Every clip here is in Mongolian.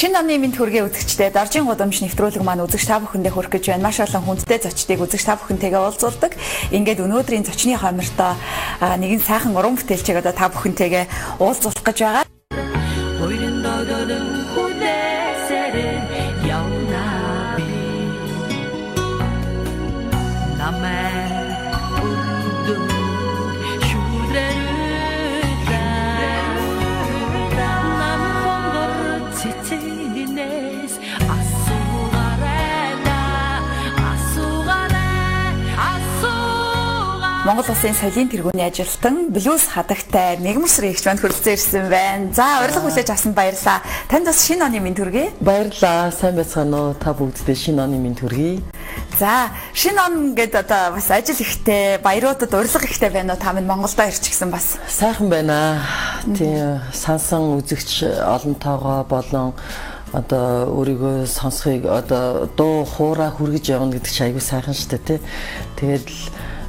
шинэ оны мэнд хүргээ үзэгчдээ Доржийн гудамж нэвтрүүлэг маань үзэгч та бүхэндээ хүрэх гэж байна. Маш олон хүндтэй зочдыг үзэгч та бүхэнтэйгээ уулзуулдаг. Ингээд өнөөдрийн зочны хоймортой нэгэн сайхан уран бүтээлчийг одоо та бүхэнтэйгээ уулзуулах гэж байгаа. Монгол Улсын соёлын тэргүүний ажилтан блюз хадагтай Мегмар эгч манд хүрэлцэн ирсэн байна. За урилга хүлээж авсанд баярлалаа. Танд бас шинэ оны мэнд хүргэе. Баярлалаа. Сайн байцгаана уу? Та бүгддээ шинэ оны мэнд хүргэе. За шинэ он гэдэг одоо бас ажил ихтэй, баяруудад урилга ихтэй байна уу? Та минь Монголдо ирчихсэн бас. Сайхан байна. Тийм сансан үзэгч олонтойгоо болон одоо өөрийгөө сонсхийг одоо дуу хоороо хүргэж явна гэдэг чинь айгүй сайхан шүү дээ, тий. Тэгээд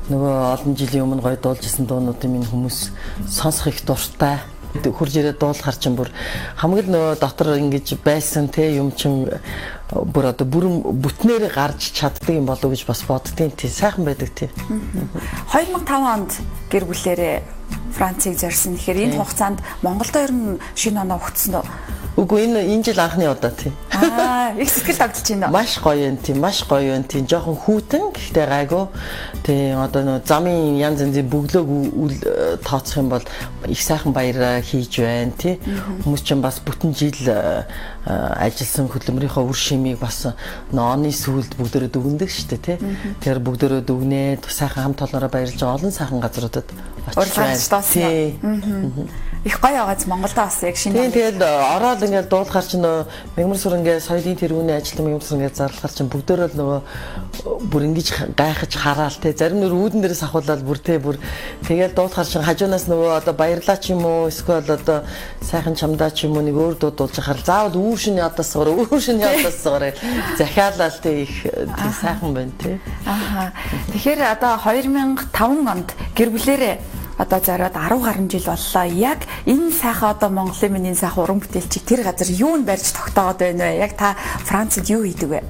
нөгөө олон жилийн өмнө гоё дуулжсэн дуунуудыг минь хүмүүс сонсох их дуртай. Хурж ирээд дуулахар чинь бүр хамгийн нөгөө дотор ингэж байсан те юм чинь бүр одоо бүрэн бүтнээр гарч чаддаг юм болов гэж бас боддtiin. Тий сайхан байдаг тий. 2005 онд гэр бүлээрээ Францыг зорьсон. Тэгэхээр энэ хугацаанд Монголдо ер нь шинэ оноо өгсөн үү? Үгүй энэ жил анхны удаа тий. Их сэтгэл тогтолж байна уу? Маш гоё юм тий, маш гоё юм тий. Жохон хүүтэн гэхдээ гайгүй. Тий одоо нөө замын янз янзын бөглөөг тооцох юм бол их сайхан баяр хийж байна тий. Хүмүүс ч бас бүтэн жил ажилласан хөдөлмөрийнхөө үр шимийг бас оны сүүлд бүгдөө дүгнэдэг шүү дээ тий. Тэгэхээр бүгдөө дүгнээд сайхан хамт олоороо баярлж байгаа олон сайхан газруудад очиж байна. Тий. Их гоё байгааз Монголдо бас яг шинэ. Тэгээд ороод ингээд дуулахар чинь Мегмар ингээд соёлын тэргүүний ажилтан Мегмар ингээд зарлахар чинь бүгдөө л нөгөө бүр ингэж гайхаж хараал те зарим нөр үүдэн дээрээс ахуулаад бүр те бүр тэгээд дуулахар чинь хажуунаас нөгөө одоо баярлаа ч юм уу эсвэл одоо сайхан чамдаа ч юм уу нэг өөр дуу дуулж хахаар заавал үүшний ядасгаар захиалал те их сайхан байна те. Аха. Тэгэхээр одоо 2005 онд гэр бүлэрээ одоо зориод 10 гаруй жил боллоо. Яг энэ сайхан одоо Монголын миний сайхан уран бүтээлчийг тэр газар юунд барьж тогтоогод байна вэ? Яг та Францад юу хийдэг вэ?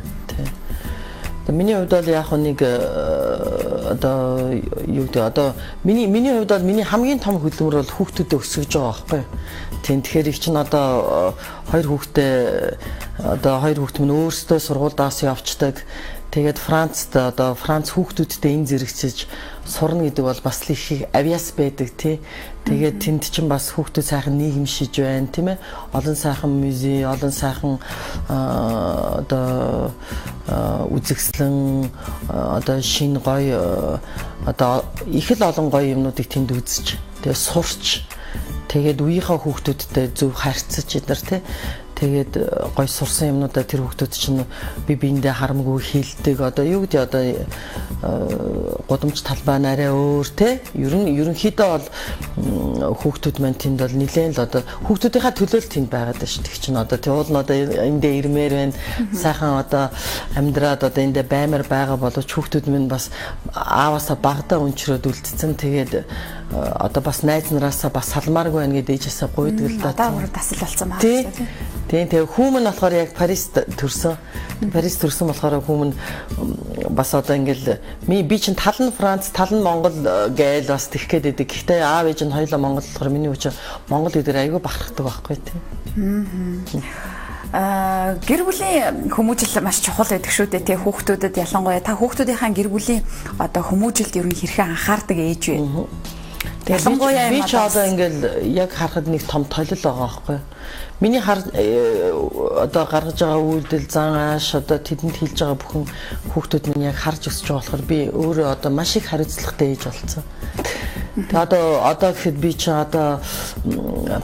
Миний хувьд бол яг нэг одоо юу гэдэг одоо миний хувьд бол миний хамгийн том хөдөлмөр бол хүүхдүүдэд өсгөж байгаа байхгүй. Тийм тэгэхээр их чинь одоо хоёр хүүхэд минь өөрсдөө сургуульдаас явцдаг. Тэгээд Францд одоо Франц хүүхдүүдтэй энэ зэрэгцэж сурна гэдэг бол бас л их авиас байдаг тий. Тэгээд тэнд чинь бас хүүхдүүд сайхан нийгэмшиж байна тийм ээ. Олон сайхан музей, олон сайхан одоо үзэгслэн одоо шинэ гоё одоо их л олон гоё юмнуудыг тэнд үзэж тэгээд сурч тэгээд үеийнхээ хүүхдүүдтэй зөв харьцаж эднэр тий. Тэгээд гой сурсан юмнуудаа тэр хүүхдүүд чинь би биендээ харамгүй хийлдэг. Одоо юу гэдэг одоо гудамж талбай нарай өөр те. Ерөнхийдөө бол хүүхдүүд маань тэнд бол нэлээд л одоо хүүхдүүдийнхаа төлөөлөл тэнд байгаад байна шүү дээ. Чинь одоо тэг уул нь одоо эндээ ирмээр байна. Сайхан одоо амьдраад одоо эндээ баймар байгаа боловч хүүхдүүд минь бас ааваасаа багадаа өнчрөөд үлдсэн. Тэгээд одоо бас найз нараасаа бас салмааргүй байна гэдэг ээжээсээ гуйдаг л да. Одоо бүр тасал болсон маа. Тийм хүүмэн болохоор яг Парист төрсөн. Парист төрсөн болохоор хүүмэн бас одоо ингээл би чинь тал нь Франц, тал нь Монгол гээл бас тэгэх гээд байдаг. Гэхдээ аав ээж нь хоёулаа Монгол болохоор миний хүч Монгол гэдгээр айгүй бахархдаг байхгүй тийм. Гэр бүлийн хүмүүжил маш чухал байдаг шүү дээ тий хүүхдүүдэд ялангуяа та хүүхдүүдийнхаа гэр бүлийн одоо хүмүүжилд ер нь хэрхэн анхаардаг ээж вэ? Ялангуяа би ч одоо ингээл яг харахад нэг том толил байгаа байхгүй. Миний одоо гаргаж байгаа үйлдэл зан ааш одоо тэдэнд хийж байгаа бүхэн хүүхдүүд минь яг харж өсөж байгаа болохоор би өөрөө одоо маш их хариуцлагатай ээж болсон. Тэгээ одоо гэхэд би ч одоо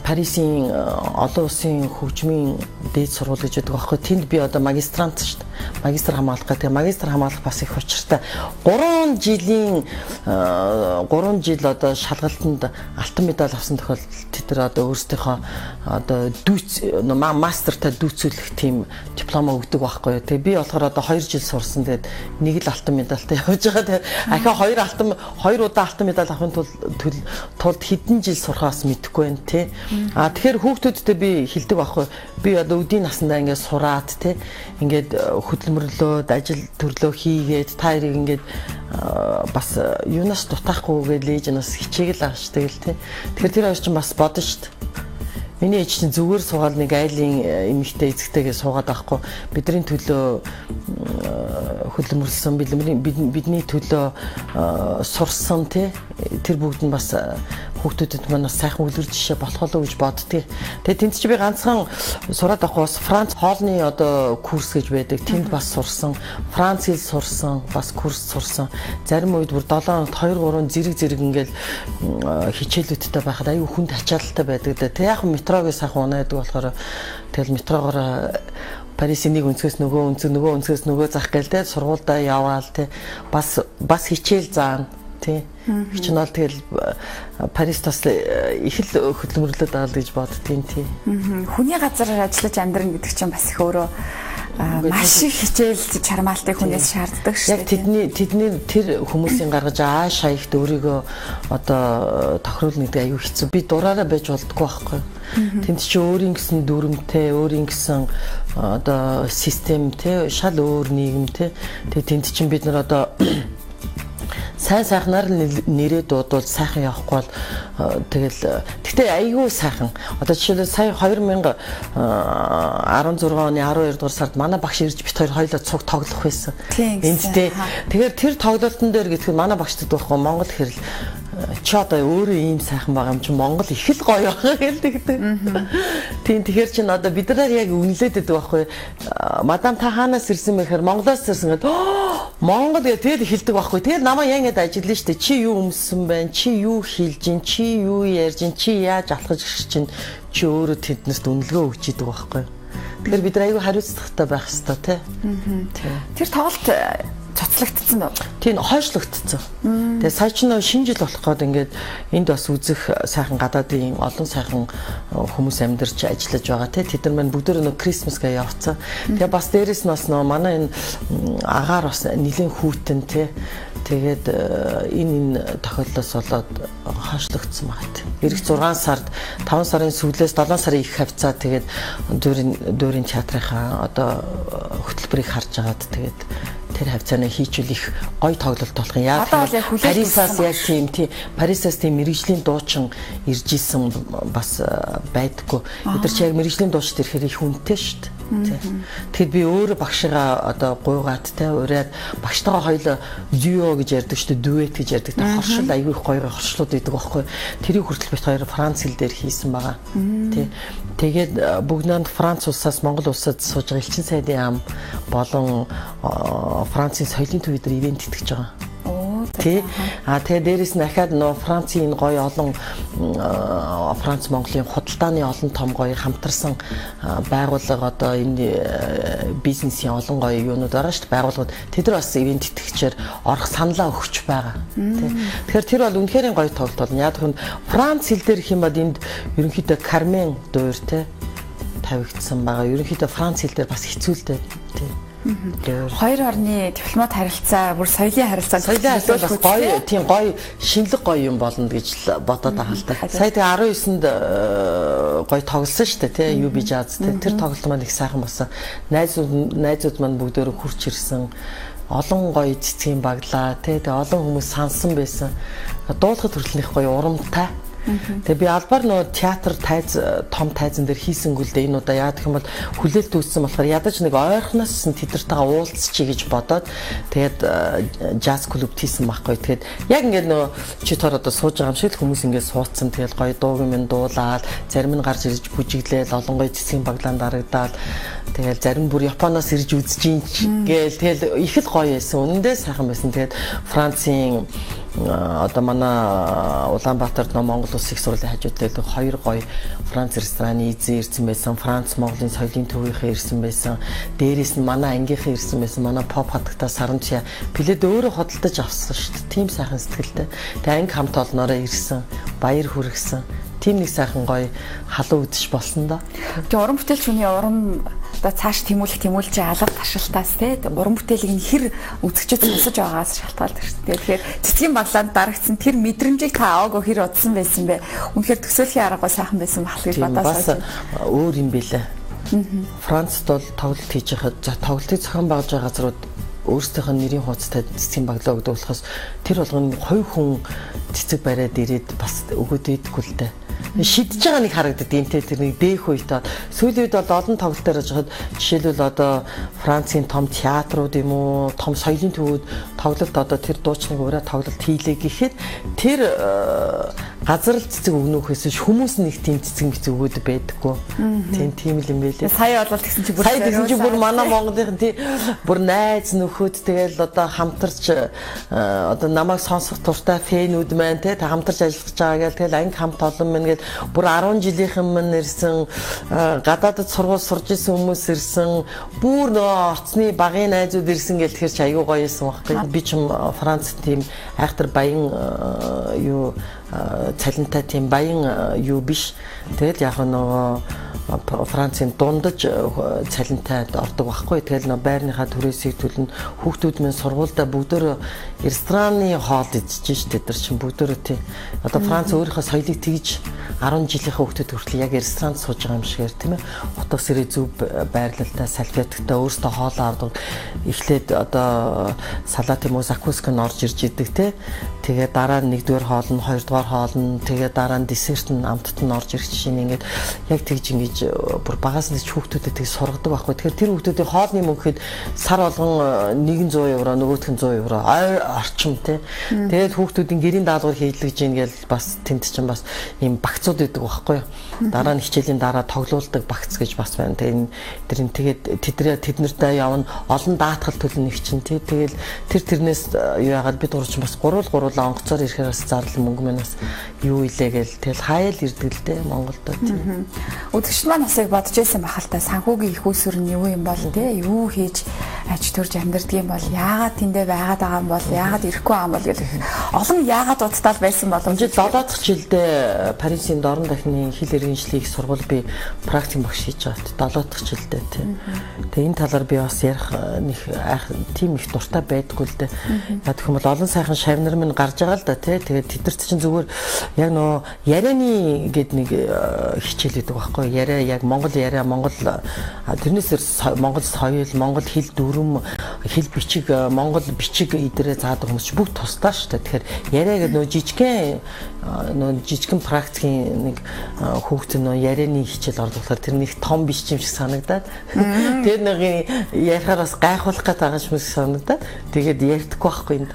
Парисын олон улсын хөгжмийн дээд сургууль гэж байдаг байхгүй. Тэнд би одоо магистрант шүү дээ. магистр хамгаалах гэдэг. Магистр хамгаалах бас их учиртай. 3 жил одоо шалгалтанд алтан медаль авсан тохиолдолд тэд нар одоо өөрсдийнхөө одоо мастертай дүүцүүлэх тийм диплома өгдөг байхгүй. Тэгээ би болохоор одоо 2 жил сурсан. Тэгээд нэг л алтан медальтай явж байгаа. Тэгээ хоёр удаа алтан медаль авахын тулд хэдэн жил сурахаас мэдэхгүй байна тий. Тэгэхээр хүүхдүүдтэй би хэлдэг байхгүй. Би одоо өдийн наснда ингээд сураад тий. Ингээд хөдөлмөрлөөд ажил төрлөө хийгээд та хоёрыг ингээд бас юунаас дутаахгүйгээд лежнаас хичээгэл авах штэ гэл тий. Тэгэхээр тэр хоёр чинь бас бодно штэ. Миний ээж чинь зүгээр суугаад нэг айлын эмэгтэй эзэгтэйгээ суугаад байхгүй. Бидний төлөө хөдөлмөрлсөн, бидний төлөө сурсан тий. Тэр бүгд нь бас хүүхдүүдэд манаас сайхан үлгэр жишээ болох болоо гэж боддгийг. Тэгээ тэнд чи би ганцхан сураад авах бас Франц хоолны одоо курс гэж байдаг. Тэнд бас сурсан. Франц хэл сурсан, бас курс сурсан. Зарим үед бүр 7 хоногт 2 3 зэрэг ингээл хичээлүүдтэй байхад аюу хүнд ачаалттай байдаг. Тэг яг метрогоо сайхан унаадаг болохоор тэгэл метрогоор Парисын нэг өнцгөөс нөгөө өнцгөөс нөгөө зах гээл те сургуультай яваал те бас хичээл заана тий. Хичнээл тэгэл Парис тас их л хөдөлмөрлөд авал гэж боддtiin тий. Хүний газар ажиллаж амьдрах гэдэг чинь бас их өөрөө маш их хичээл чармаалтыг хүнээс шаарддаг шүү. Яг тэдний тэр хүмүүсийн гаргаж аашаа ихт өөрийгөө одоо тохируулна гэдэг аюу хэцүү. Би дураараа байж болдгоо байхгүй. Тэнд чи өөрийн гэсэн дүрмтэй, өөрийн гэсэн одоо системтэй, шал өөр нийгэмтэй. Тэгээ тэнд чинь бид нар одоо сайн сайхнаар нэрээ дуудвал сайхан явахгүй бол тэгэл гэхдээ айгүй сайхан. Одоо жишээлбэл сая 2016 оны 12 дугаар сард манай багш ирж бит хоёлоо цуг тоглох байсан. Эндтэй. Тэгэхээр тэр тоглолтын дээр гэхэд манай багшд байхгүй Монгол хэрэл чи одоо өөрөө ийм сайхан байгаа юм чи Монгол их л гоё байгаа гэдэг. Тийм тэгэхээр чин одоо бид нар яг үнэлээд байдаг байхгүй. Мадам та хаанаас ирсэн бэ гэхээр Монголоос ирсэн гэдэг. Монгол гэдэг хэлдэг байхгүй. Тэгээд намаа яг ингэж ажиллана штэ. Чи юу өмссөн байна? Чи юу хийлж гин? Чи юу ярьж гин? Чи яаж алхаж ирж чинь? Чи өөрөө тэднэрт үнэлгээ өгч идэг байхгүй. Тэгэхээр бид нар аюу хариуцлагатай байх хэрэгтэй тий. Тэр тоглолт цоцлогдсон уу? Тийм хойшлогдсон. Тэгээ сая ч нөө шинэ жил болох гээд ингээд энд бас үзэх сайхан гадаадын олон сайхан хүмүүс амьдарч ажиллаж байгаа тий. Тэд нар маань бүгдөө нөө Крисмасгээ явцсан. Тэгээ бас дээрэс нь бас нөө манай энэ агаар бас нэлийн хүүтэн тий. Тэгээд энэ тохиолдлоос болоод хойшлогдсон байна тий. Ирэх 6 сард 5 сарын сүүлээс 7 сарын их хавцаа тэгээд дүүрийн театрынхаа одоо хөтөлбөрийг харж агаад тэгээд тэр хавцаанаа хийчихвэл их гоё тоглолт болох юм. Яг Парисаас яг тийм Парисаас тийм мэрэгжлийн дуучин ирж исэн бас байдаггүй. Бид нар ч яг мэрэгжлийн дуучид ирэхээр их үнэтэй шүү дээ. Тэгэхэд би өөрөө багшигаа одоо гуйгаад те ураад багштайгаа хоёул duo гэж ярьдаг шүү дээ, duet гэж ярьдаг. Тэ хоршил аягүй их гоё хоршлууд байдаг байхгүй. Тэрийг хүртэл бит хоёр Франц хэл дээр хийсэн байгаа. Тэ. Тэгээд бүгд Франц улсаас Монгол улсад сууж байгаа элчин сайдын ам болон Францын соёлын төв дээр ивент итгэж байгаа. Тий. Тэгээ дээрэс нь дахиад нөө Францын гоё олон Франц Монголын худалдааны олон том гоё хамтарсан байгууллага одоо энэ бизнесийн олон гоё юунууд байгаа шүү дээ. Байгууллагууд тэд нар бас ивент итгэгчээр орох саналаа өгч байгаа. Тий. Тэгэхээр тэр бол үнэхээр гоё тоглолт болно. Яг нь Франц хэл дээр их юм бод энд ерөнхийдөө Кармен дуур тий тавигдсан байгаа. Ерөнхийдөө Франц хэл дээр бас хэцүүлтэй тий. Хоёр орны дипломат харилцаа бүр соёлын харилцаа бас гоё тийм гоё шинэлэг гоё юм болно гэж бодоод байгаа л та. Сая тэгээ 19-нд гоё тоглосон шүү дээ тий UB Jazz тэр тоглолт маань их сайхан болсон. Найзууд маань бүгдөө хурц ирсэн. Олон гоё цэцгийн баглаа тий тэгээ олон хүмүүс сансан байсан. Дуулахад хүртэлнийх гоё урамтай. Тэгээ би албаар нөө театр том тайзан дээр хийсэнгүүл дээ энэ удаа яадаг юм бол хүлээлт үүссэн болохоор ядаж нэг ойрхоноос тедэртэйгээ уулзчихъя гэж бодоод тэгээд jazz клуб хийсэн байхгүй. Тэгээд яг ингээд нөө чи тор одоо сууж байгаа юм шиг л хүмүүс ингээд суудсан. Тэгээд гоё дууг юм дуулаад зарим нь гарч ирж бүжиглээл олон гоё цэцгийн баглаанд дарагдаад тэгээд зарим бүр Японоос ирж үзэж ийн гээл тэгэл их л гоё байсан. Үнэндээ сайхан байсан. Тэгээд Францын одоо манай Улаанбаатарт Монгол Улсын их сургуулийн хажуудтай хоёр гоё Франц рестораны эзэн ирсэн байсан. Франц Монголын соёлын төвийнхээ ирсэн байсан. Дээрээс нь манай ангийнхаа ирсэн байсан. Манай pop хатагтаа Саранча плед өөрөө хөдөлтөж авсан шүү дээ. Тийм сайхан сэтгэлтэй. Тэгээ анги хамт олноороо ирсэн. Баяр хүргэсэн. Тийм нэг сайхан гоё халуун үдшиж болсон да. Тэгээ уран бүтээлч хүний уран одоо цааш тэмүүлж алга таршилтаас те уран бүтээлийг нь хэр үзэгчд сонсож байгаагаас шалтгаалдаг шүү дээ. Тэгэхээр цэцгийн баглаанд дарагдсан тэр мэдрэмжийг та аваагүй хэр удсан байсан бэ? Үнэхээр төсөөлхийн аргагүй сайхан байсан бахал гэж бодоосоо. Бас өөр юм бэлээ. Францд бол тоглолт хийж байхад тоглолтыг зохион байгуулж байгаа газрууд өөрсдийнх нь нэрийн хуудастай цэцгийн баглаа өгдөг болохоос тэр болгоно хувь хүн цэцэг бариад ирээд бас өгөөд идэггүй л дээ. Шидэж байгаа нэг харагддаг юм те тэр нэг дээх үедээ сүүлийн үед бол олон тоглолтоор ажихад жишээлбэл одоо Францын том театрууд юм уу том соёлын төвүүд тоглолт одоо тэр дуучныг ураа тоглолт хийлээ гэхэд тэр газар л цэцэг өгнөхөөс хүмүүс нэг тийм цэцэг мэцэг өгөөд байдаггүй. Тийм л юм байлээ. Сая бол тэгсэн чи бүр манай Монголын тий бүр найз нөхөд тэгэл одоо хамтарч одоо намайг сонсох туртай фэнүүд маань те хамтарч ажиллаж байгаа гэл тэгэл анги хамт олон мэн гэл бүр 10 жилийнхэн мань ирсэн гадаадд сургууль сурж исэн хүмүүс ирсэн бүр нөгөө орцны багын найзууд ирсэн гэл тэр чи аягүй гоё байсан байхгүй. Би ч Франц тийм айхтар баян юу цалинтай тийм баян юу биш. Тэгэл яг нөгөө Францын дундаж цалинтай ордог байхгүй. Тэгэл нөгөө байрныхаа түрээсийг төлнө. Хүүхдүүд минь сургуультай бүгдөө рестораны хоол идэж штэ тэр чин бүгдөө тий. Одоо Франц өөрийнхөө соёлыг тэгж 10 жилийнхээ хүүхдүүд хүртэл яг ресторанд сууж байгаа юм шигээр тийм ээ. Утас ирээ зөв байрлалтай салфеттай өөртөө хоол авдаг. Эхлээд одоо салат юм уу закуск нь орж ирж идэг тий. Тэгээ дараа нь нэгдүгээр хоол нь хоёрдугаар хоол нь тэгээ дараа нь десерт нь амттд нь орж ирэх чинь ингээд яг тэгж ингэж бүр багаас нь хүүхдүүдэд тэг сургадаг байхгүй. Тэгэхээр тэр хүүхдүүдийн хоолны мөнгөд сар болгон 100 евро нөгөөх нь 100 евро орчим тий. Тэгээд хүүхдүүдийн гэрийн даалгавар хийлгэж ийн гэл бас тэнд чинь бас ийм багцууд байдаг байхгүй. Дараа нь хичээлийн дараа тоглоулдаг багц гэж бас байна. Тэгээд тэднэртэй явна олон даатгал төлнө их чинь тий. Тэгэл тэрнээс юу яагаад бид гурав чинь бас гурвал онгоцоор ирэхээр бас зарлал мөнгө мань бас юу илээ гэл тэгэл хаяал ирдэг л дээ Монголд тий. Үзэгч маань бас яг бодож байсан бахалтай санхүүгийн их усүр нь юу юм бол тий юу хийж аж төрж амьдардаг юм бол яагаад тэндээ байгаад байгаа юм бол яагаад ирэхгүй байгаа юм бол гэх олон яагаад удтаал байсан боломж 7 дахь жилдээ Парисын дорн дахны хэл иргэншлийн их сургууль би практик багш хийж байгаа 7 дахь жилдээ тий. Тэгээ энэ талаар би бас ярих нэг тийм их дуртай байдгүй л дээ. Яг гэх юм бол олон сайхан шавнар минь гарч байгаа л да тий. Тэгээд тэдэрт чинь зүгээр яг нөө ярианы гэд нэг хичээл гэдэг байхгүй. Яриа яг Монгол яриа Монгол тэрнээс Монгол соёл, Монгол хэл дүрм, хэл бичиг, Монгол бичиг идэрээ заадаг хүмүүс бүгд тусдаа шүү дээ. Тэгэхээр яриа гэдэг нөө жижигхэн практикийн нэг хүүхд нөө ярианы хичээл ордуулахаар тэр нэг том биш юм шиг санагдаад тэр нэг ярихаар бас гайхуулах гэдэг байгаа юм шиг санагдаад тэгээд ярьдаггүй байхгүй юм.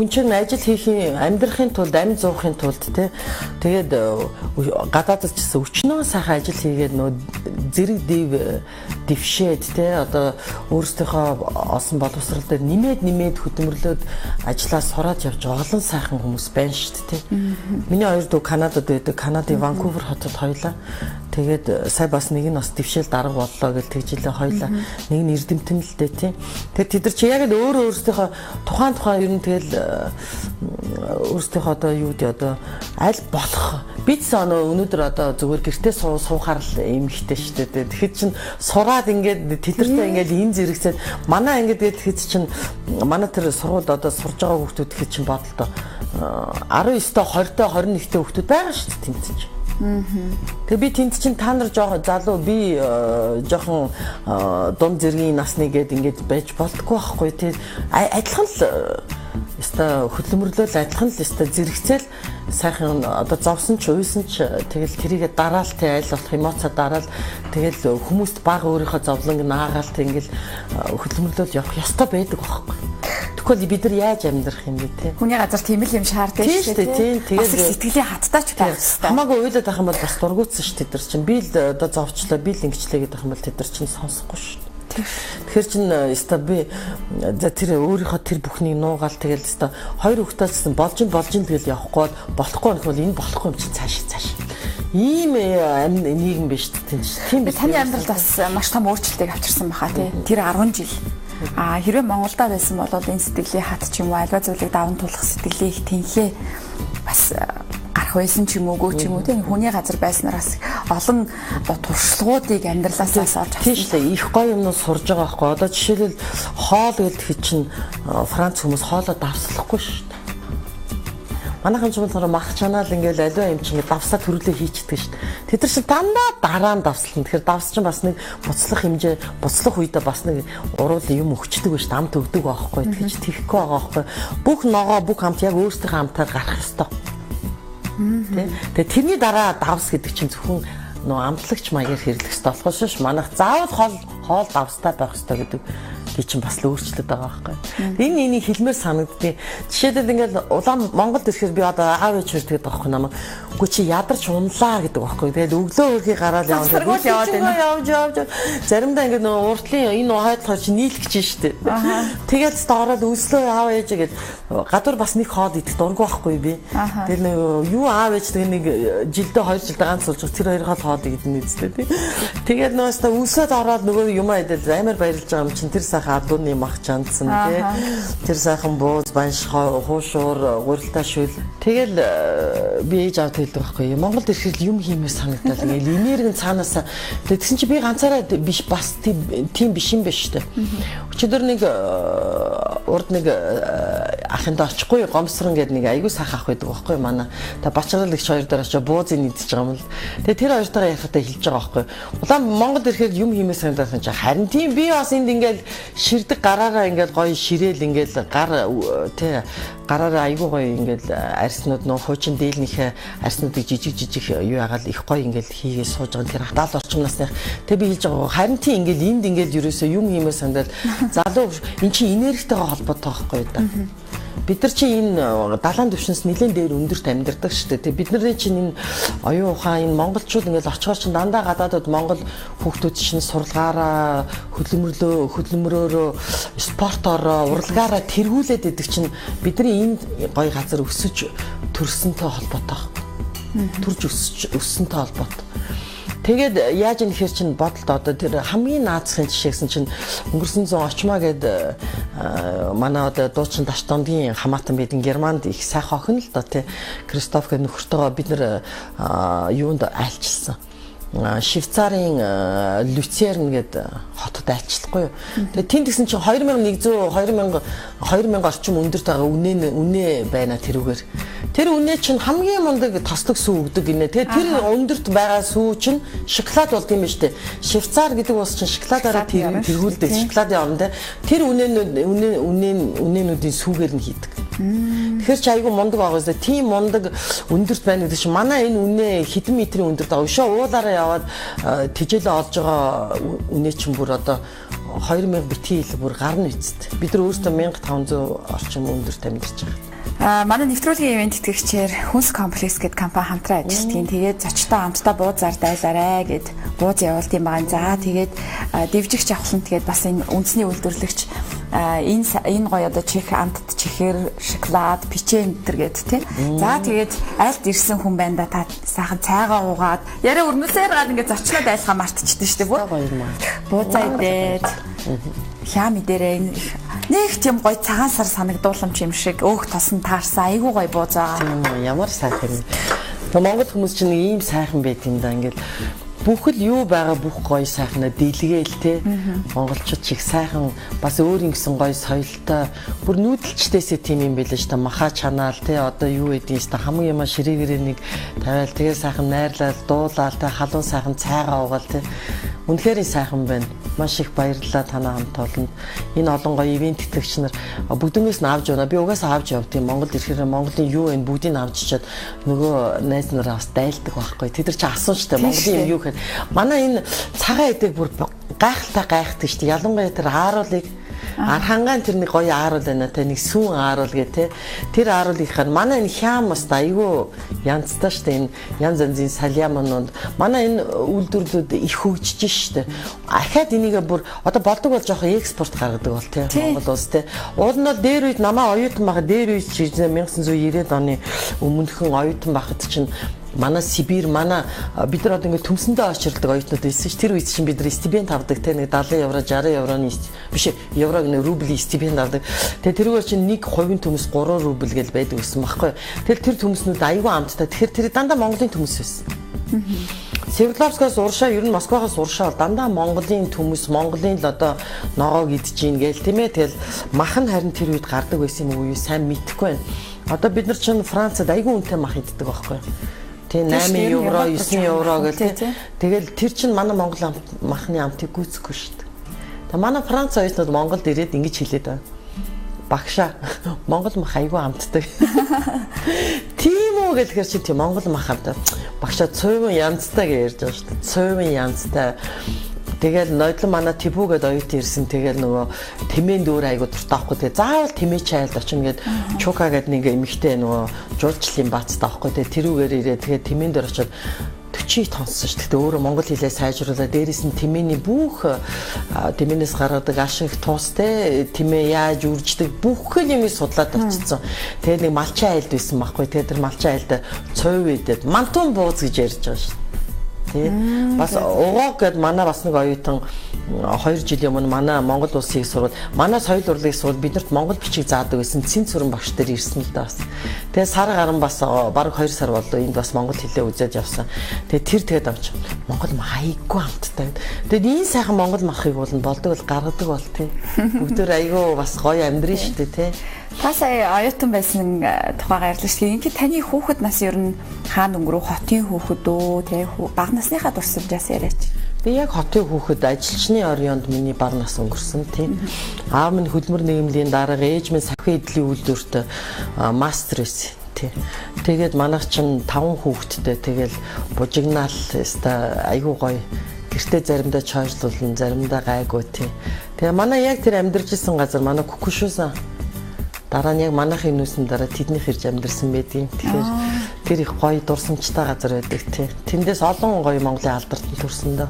Хүн чинь ажил хийхин амьдрахын тулд амь зуухын тулд тэгээд гадаадд ч гэсэн өчнөө сайхан ажил хийгээд нөө зэрэг дэвшээд одоо өөрсдийнхөө олсон боловсрал дээр нэмээд хөдөлмөрлөөд ажиллаа сураад явж олон сайхан хүмүүс байна шүү дээ. Миний хоёр дүү Канадад байдаг. Канадын Ванкувер хотод хоёлаа. Тэгээд сая бас нэг нь бас дэвшээл дарга боллоо гэж тэгжилээ хоёлаа. Нэг нь эрдэмтэн л дээ тий. Тэгээд тэд нар чи яг л өөрсдийнхөө тухайн ер нь тэгэл өөрсдийнхөө одоо юу дээ одоо аль болох бид өнөөдөр одоо зүгээр гэртээ суухаар л юм ихтэй шүү дээ. Тэгэхэд чин сураад ингээд тэлэртэй ингээд энэ зэрэгцээд манай ингээд тэгэхэд чин манай тэр сургуульд одоо сурж байгаа хүүхдүүд тэгэхэд чин бодлоо 19-тэй 20-тэй 21-тэй хүүхдүүд байгаа шүү дээ тэмцэж. Тэгээ би тэнд чинь та нар жоохон залуу би жоохон дунд зэргийн насны гээд ингээд байж болтгүй байхгүй тий адилхан л өстой хөдөлмөрлөл адилхан л өстой зэрэгцэл сайхан одоо зовсон ч уйсан ч тэгэл тэрийгэ дараал тий аль болох эмоцоо дараал тэгэл хүмүүст бага өөрийнхөө зовлонг наагаал тий ингээл хөдөлмөрлөл явах ёстой байдаг байхгүй. Тэгэхгүй Тэгэхгүй бид нар яаж амьдрах юм бэ те? Хүний газар тийм л юм шаарддаг шүү дээ. Тэгээд сэтгэлийн хаттай ч байх хэрэгтэй. Хамаагүй уйлаад байх юм бол бас дургуутсан шүү тэд нар чинь. Би л одоо зовчлоо, би л ингэчлээ гэдэг юм бол тэд нар чинь сонсохгүй шүү. Тэгэхээр чин өста би за тэр өөрийнхөө тэр бүхнийг нуугаал тэгэл өста хоёр хүүхдээссэн болж тэгэл явахгүй болохгүй юм бол энэ болохгүй юм чи цааш. Ийм нийгэм биш тийм би таны амьдралд бас маш том өөрчлөлтийг авчирсан баха тий. Тэр 10 жил. Хэрвээ Монголда байсан бол энэ сэтгэлийн хат ч юм уу альва зүйлийг даван туулах сэтгэлийн их тэнхээ бас гарах байсан ч юм уугүй ч юм уу тийм хүний газар байснараас олон оо туршлагуудыг амьдралаасаа олж авсан. Тийм шүү дээ. Их гоё юмнууд сурж байгаа байхгүй. Одоо жишээлбэл хоол гэдэг чинь Франц хүмүүс хоолоо давслахгүй шүү дээ. Манайхан ч болохоор мах чанаал ингээл аливаа юм чинь давсаа төрүүлээ хийчихдэг шүү дээ. Тэд нар чинь дандаа дараа нь давслана. Тэгэхээр давс чинь бас нэг буцлах хэмжээ, буцлах үедээ бас нэг уруул юм өгчдөг байж амт өгдөг байхгүй. Тэгэхээр чи тэхгүй байгаа байхгүй. Бүх ногоо, бүх амт яг өөрсдийнхөө амтаар гарах ёстой. Тэгээ тэрний дараа давс гэдэг чинь зөвхөн нөө амтлагч маягаар хэрэглэх ёстой болохоос ш манайх заавал хоол давстай байх ёстой гэдэг чинь бас л өөрчлөлт байгаа байхгүй. Энэ энийг хэлмээр санагддیں۔ Жишээлбэл ингээд улаан Монголд ирэхээр би одоо аав ээж хэлдэг байхгүй намайг. Үгүй чи ядарч унлаа гэдэг байхгүй. Тэгээд өглөө өрхий гараад яваад заримдаа ингээд нөө уртлын энэ хойдлохоо чи нийлэх гэж штэ. Тэгээд ороод өслөө аав ээж гээд гадуур бас нэг хоол идэх дурггүй байхгүй би. Тэгээд нэг юу аав ээж нэг жилдээ 2 жилдээ ганц суулж тэр хоёр хоол идэх нэзлээ тий. Тэгээд нөөстө өсөд ороод нөгөө юм идэл амар баярлж байгаа юм чин тэр сайхан адууны мах чандсан тий. Тэр сайхан бууз банш хуушуур гурилтаа шүл. Тэгэл би ээж аваад хэлдэг байхгүй. Монголд ирэхэд юм хиймээр санагдал ингээл энерги цаанаасаа тэгсэн чи би ганцаараа биш бас тийм биш юм биш үү. Өчигдөр нэг урд нэг ахынд очихгүй гомсрон гэдэг нэг айгуу сайхан ах байдаг байхгүй манай. Та бачгалагч хоёр дараа ч буузыг идчихэж байгаа юм л. Тэгээ тэр хоёртойгоо ярихтаа хэлж байгаа байхгүй. Улаан Монголд ирэхэд юм хиймээр санагдаад байна. Харин тийм би бас энд ингээл ширдэг гараараа ингээл гоё ширээл ингээл тий гараараа айгуу гоё ингээл арснууд нөө хуучин дээлнийхээ арснуудыг жижиг юу ягаал их гоё ингээл хийгээ сууж байгаа тэр хатаал орчим насных тэг би хэлж байгаа харин тий ингээл энд ингээл ерөөсөө юм хиймээр санагдаад залуу эн чинь энергитэйгээ холбоотой байхгүй да. Бид нар чи энэ далайн түвшинс нэлээд дээр өндөрт амьдардаг шүү дээ. Бид нарын чинь энэ оюун ухаан энэ монголчууд ингээл очихоор чинь дандаа гадаадд Монгол хүүхдүүд чинь сурлагаараа хөдөлмөрөөрөө спортороо урлагаараа тэргүүлээд идэг чинь бидний энд гоё газар өсөж төрсөнтэй холбоотой. Төрж өссөнтэй холбоотой. Тэгээд яаж юм хэр чинь бодолд одоо тэр хамгийн наацхийн жишээсэн чинь өнгөрсөн 100 очмаа гээд манай одоо дуучин Даштондгийн хамаатан бидэн Германд их сайхан охин л доо тий Кристоф гэх нөхөртөөгөө бид нэр юунд айлчилсан. Швейцарын Люцерн гэдэг хотод айлчлахгүй юу. Тэгээд тэнд гэсэн чинь 2000 орчим өндөрт байгаа үнэ байна тэрүүгээр. Тэр үнэ чинь хамгийн мундаг тослог сүү өгдөг гинэ. Тэгээд тэр өндөрт байгаа сүү чинь шоколад болд юм ба штэ. Швейцар гэдэг улс чинь шоколадаараа тэргүүлдэг. Шоколадын оронд тэр үнэнүүдийн сүүгээр нь хийдэг. Тэгэхээр чи айгүй мундаг байгаа гэсэн. Тийм мундаг өндөрт байна гэдэг чинь манай энэ үнэ хэдэн метрийн өндөрт байгаа. Өшөө уулаараа яваад тижээлээ олж байгаа үнэ чинь бүр одоо 2000 битгий ил бүр гарна эцэст. Бид нар өөрсдөө 1500 орчим өндөрт амьдарч байгаа. Манай нэвтрүүлгийн ивент тэтгэгчээр Хүнс комплекс гэдэг компани хамтран ажилладаг. Тэгээд зочтой амттай буузаар дайлаарэ гэд бууз явуулт юм байна. За тэгээд дэвжигч авахлан тэгээд бас энэ үндэсний үйлдвэрлэгч энэ гоё одоо чих амтд чихэр шоколад печень энэ гэд тий. За тэгээд айлд ирсэн хүн байна да та сайхан цайгаа уугаад яриа өрмөлсээр гал ингээд зочлоод айлхаа мартчихдээ шүү дээ бүр. Буузаа идээд хяа мэдэрээ нэг тийм гоё цагаан сар санагдууламж юм шиг өөх тосон таарсан айгуу гоё буузаа. Ямар сайхан юм. Монгол хүмүүс чинь ийм сайхан байт юм да ингээд бүхэл юу байгаа бүх гоё сайхнаа дэлгээл те. Монголчууд чих сайхан бас өөр юм гисэн гоё соёлтой бүр нүүдэлчдээсээ тийм юм билээ ш та маха чанаал те одоо юу гэдгийг ш та хамгийн юм ширээгээр нэг тавиал тэгээ сайхан найрлал дуулаал те халуун сайхан цайгаа уугаал те. Үнэхээр сайхан байна. Маш их баярлалаа танаа хамт олонд. Энэ олон гоё ивент тэтгэгч нар бүгднээс нь авч явна. Би угаасаа авч явт юм. Монголд ирэхээр Монголын юу вэ бүгдийг авч ичээд нөгөө найз нараа бас дайлдаг байхгүй. Тэд нар чи асууж штэ Монголын юм юу гэхээр манай энэ цагаан эдэг бүр гайхалтай гайхдаг штэ. Ялангуяа тэр ааруулыг Архангаан тэр нэг гоё ааруул байна те нэг сүүн ааруул гэ те. Тэр ааруулынхаар манай энэ хям бас айгүй янзтай штэ энэ янз янзын саляманууд манай энэ үйлдвэрлэлүүд их хөгжиж штэ. Ахаад энийг бүр одоо болдог бол жоохон экспорт гаргадаг бол те Монгол улс те. Уул нь бол дээр үед намаа оюутан байхад дээр үед 1990-ад оны өмнөхөн оюутан байхад чинь манай Сибирь манай бид нар одоо ингээд төмсөндөө очирдаг оюутнууд байсан ш. Тэр үед чинь бид нар стипенд авдаг те нэг 70 евро 60 евроны биш еврог нэг рубли стипенд авдаг. Тэгээ тэрүүгээр чинь нэг хувийн төмс 3 рубль гэж байдаг гэсэн багхгүй. Тэгэл тэр төмснүүд аюул амттай. Тэгэхээр тэр дандаа Монголын төмс байсан. Свердловскоос уршаа ер нь Москвахаас уршаа дандаа Монголын төмс Монголын л одоо ногоог идэж гин гээл тийм ээ. Тэгэл мах нь харин тэр үед гардаг байсан юм уу сайн мэдэхгүй байна. Одоо бид нар чинь Францад аюул үнэтэй мах иддэг байхгүй. Тэ 8 евро 9 евро гэл тэгэл тэр чинь манай Монгол махны амтыг гүйцэхгүй шүү дээ. Та манай Франц оюутнууд Монголд ирээд ингэж хэлээд байна. Багшаа Монгол мах айгүй амтдаг. Тийм үү гэхээр чи тийм Монгол мах амтдаг. Багшаа цөөвөн янзтай гэж ярьж байгаа шүү дээ. Цөөвөн янзтай. Тэгэл ноёдлон манай Тибүү гэдээ оюут ирсэн. Тэгэл нөгөө тэмээн дүүр айгуу дуртай авахгүй. Тэгээ заавал тэмээ чайлд очино гэд Чука гэдэг нэг эмэгтэй нөгөө жуулчлалын баацтай авахгүй. Тэгээ тэрүүгээр ирээ. Тэгээ тэмээн дээр очиод 40 тонсон шүү дээ. Өөрөө монгол хэлээ сайжруулаад дээрээс нь тэмээний бүх тэмээнээс гаргадаг ашиг туустай тэмээ яаж үрждэг бүх юм судлаад очсон. Тэгээ нэг малчин айлд байсан байхгүй. Тэгээ тэр малчин айлд цойв идэд мантун бууз гэж ярьж байгаа шүү. Бас угааг гэд манай бас нэг оюутан 2 жилийн өмнө манай Монгол улсыг сурвал манай соёл урлагийг сурвал биднэрт монгол бичиг заадаг байсан Цэнцүрэн багш дээр ирсэн л да бас. Тэгээ сар гарan бас бараг 2 сар боллоо энд бас монгол хэлээ үзээд явсан. Тэгээ тэгээд авч монгол айгүй амттай. Тэгээд энэ сайхан монгол махыг бол болдог бол гаргадаг бол тий. Бүгдээр айгүй бас гоё амьдрын шүү дээ тий. Та сая оюутан байсан тухайгаар ярьлаа шүү. Ингээд таны хүүхэд нас ер нь хаана өнгөрөө хотын хүүхэд өө тий бага насныхаа дурсамжаас яриач. Би яг хотын хүүхэд ажилчны оройнд миний бага нас өнгөрсөн тийм. Аав минь хөдөлмөр нийгэмлэгийн дарга ээж минь сахин эдлийн үйлдвэрт мастер байсан тийм. Тэгээд манайх чинь 5 хүүхэдтэй тэгэл бужигнаал өста айгуу гоё гэртээ заримдаа чойжлуулна заримдаа гайгүй тийм. Тэгээ манай яг тэр амьдарч исэн газар манай Кукушусан дараа нь яг манайхын нүүсэн дараа тэднийх ирж амьдэрсэн байдгийн. Тэгэхээр тэр их гоё дурсамжтай газар байдаг тий. Тэндээс олон гоё Монголын алдарт төрсөн дөө.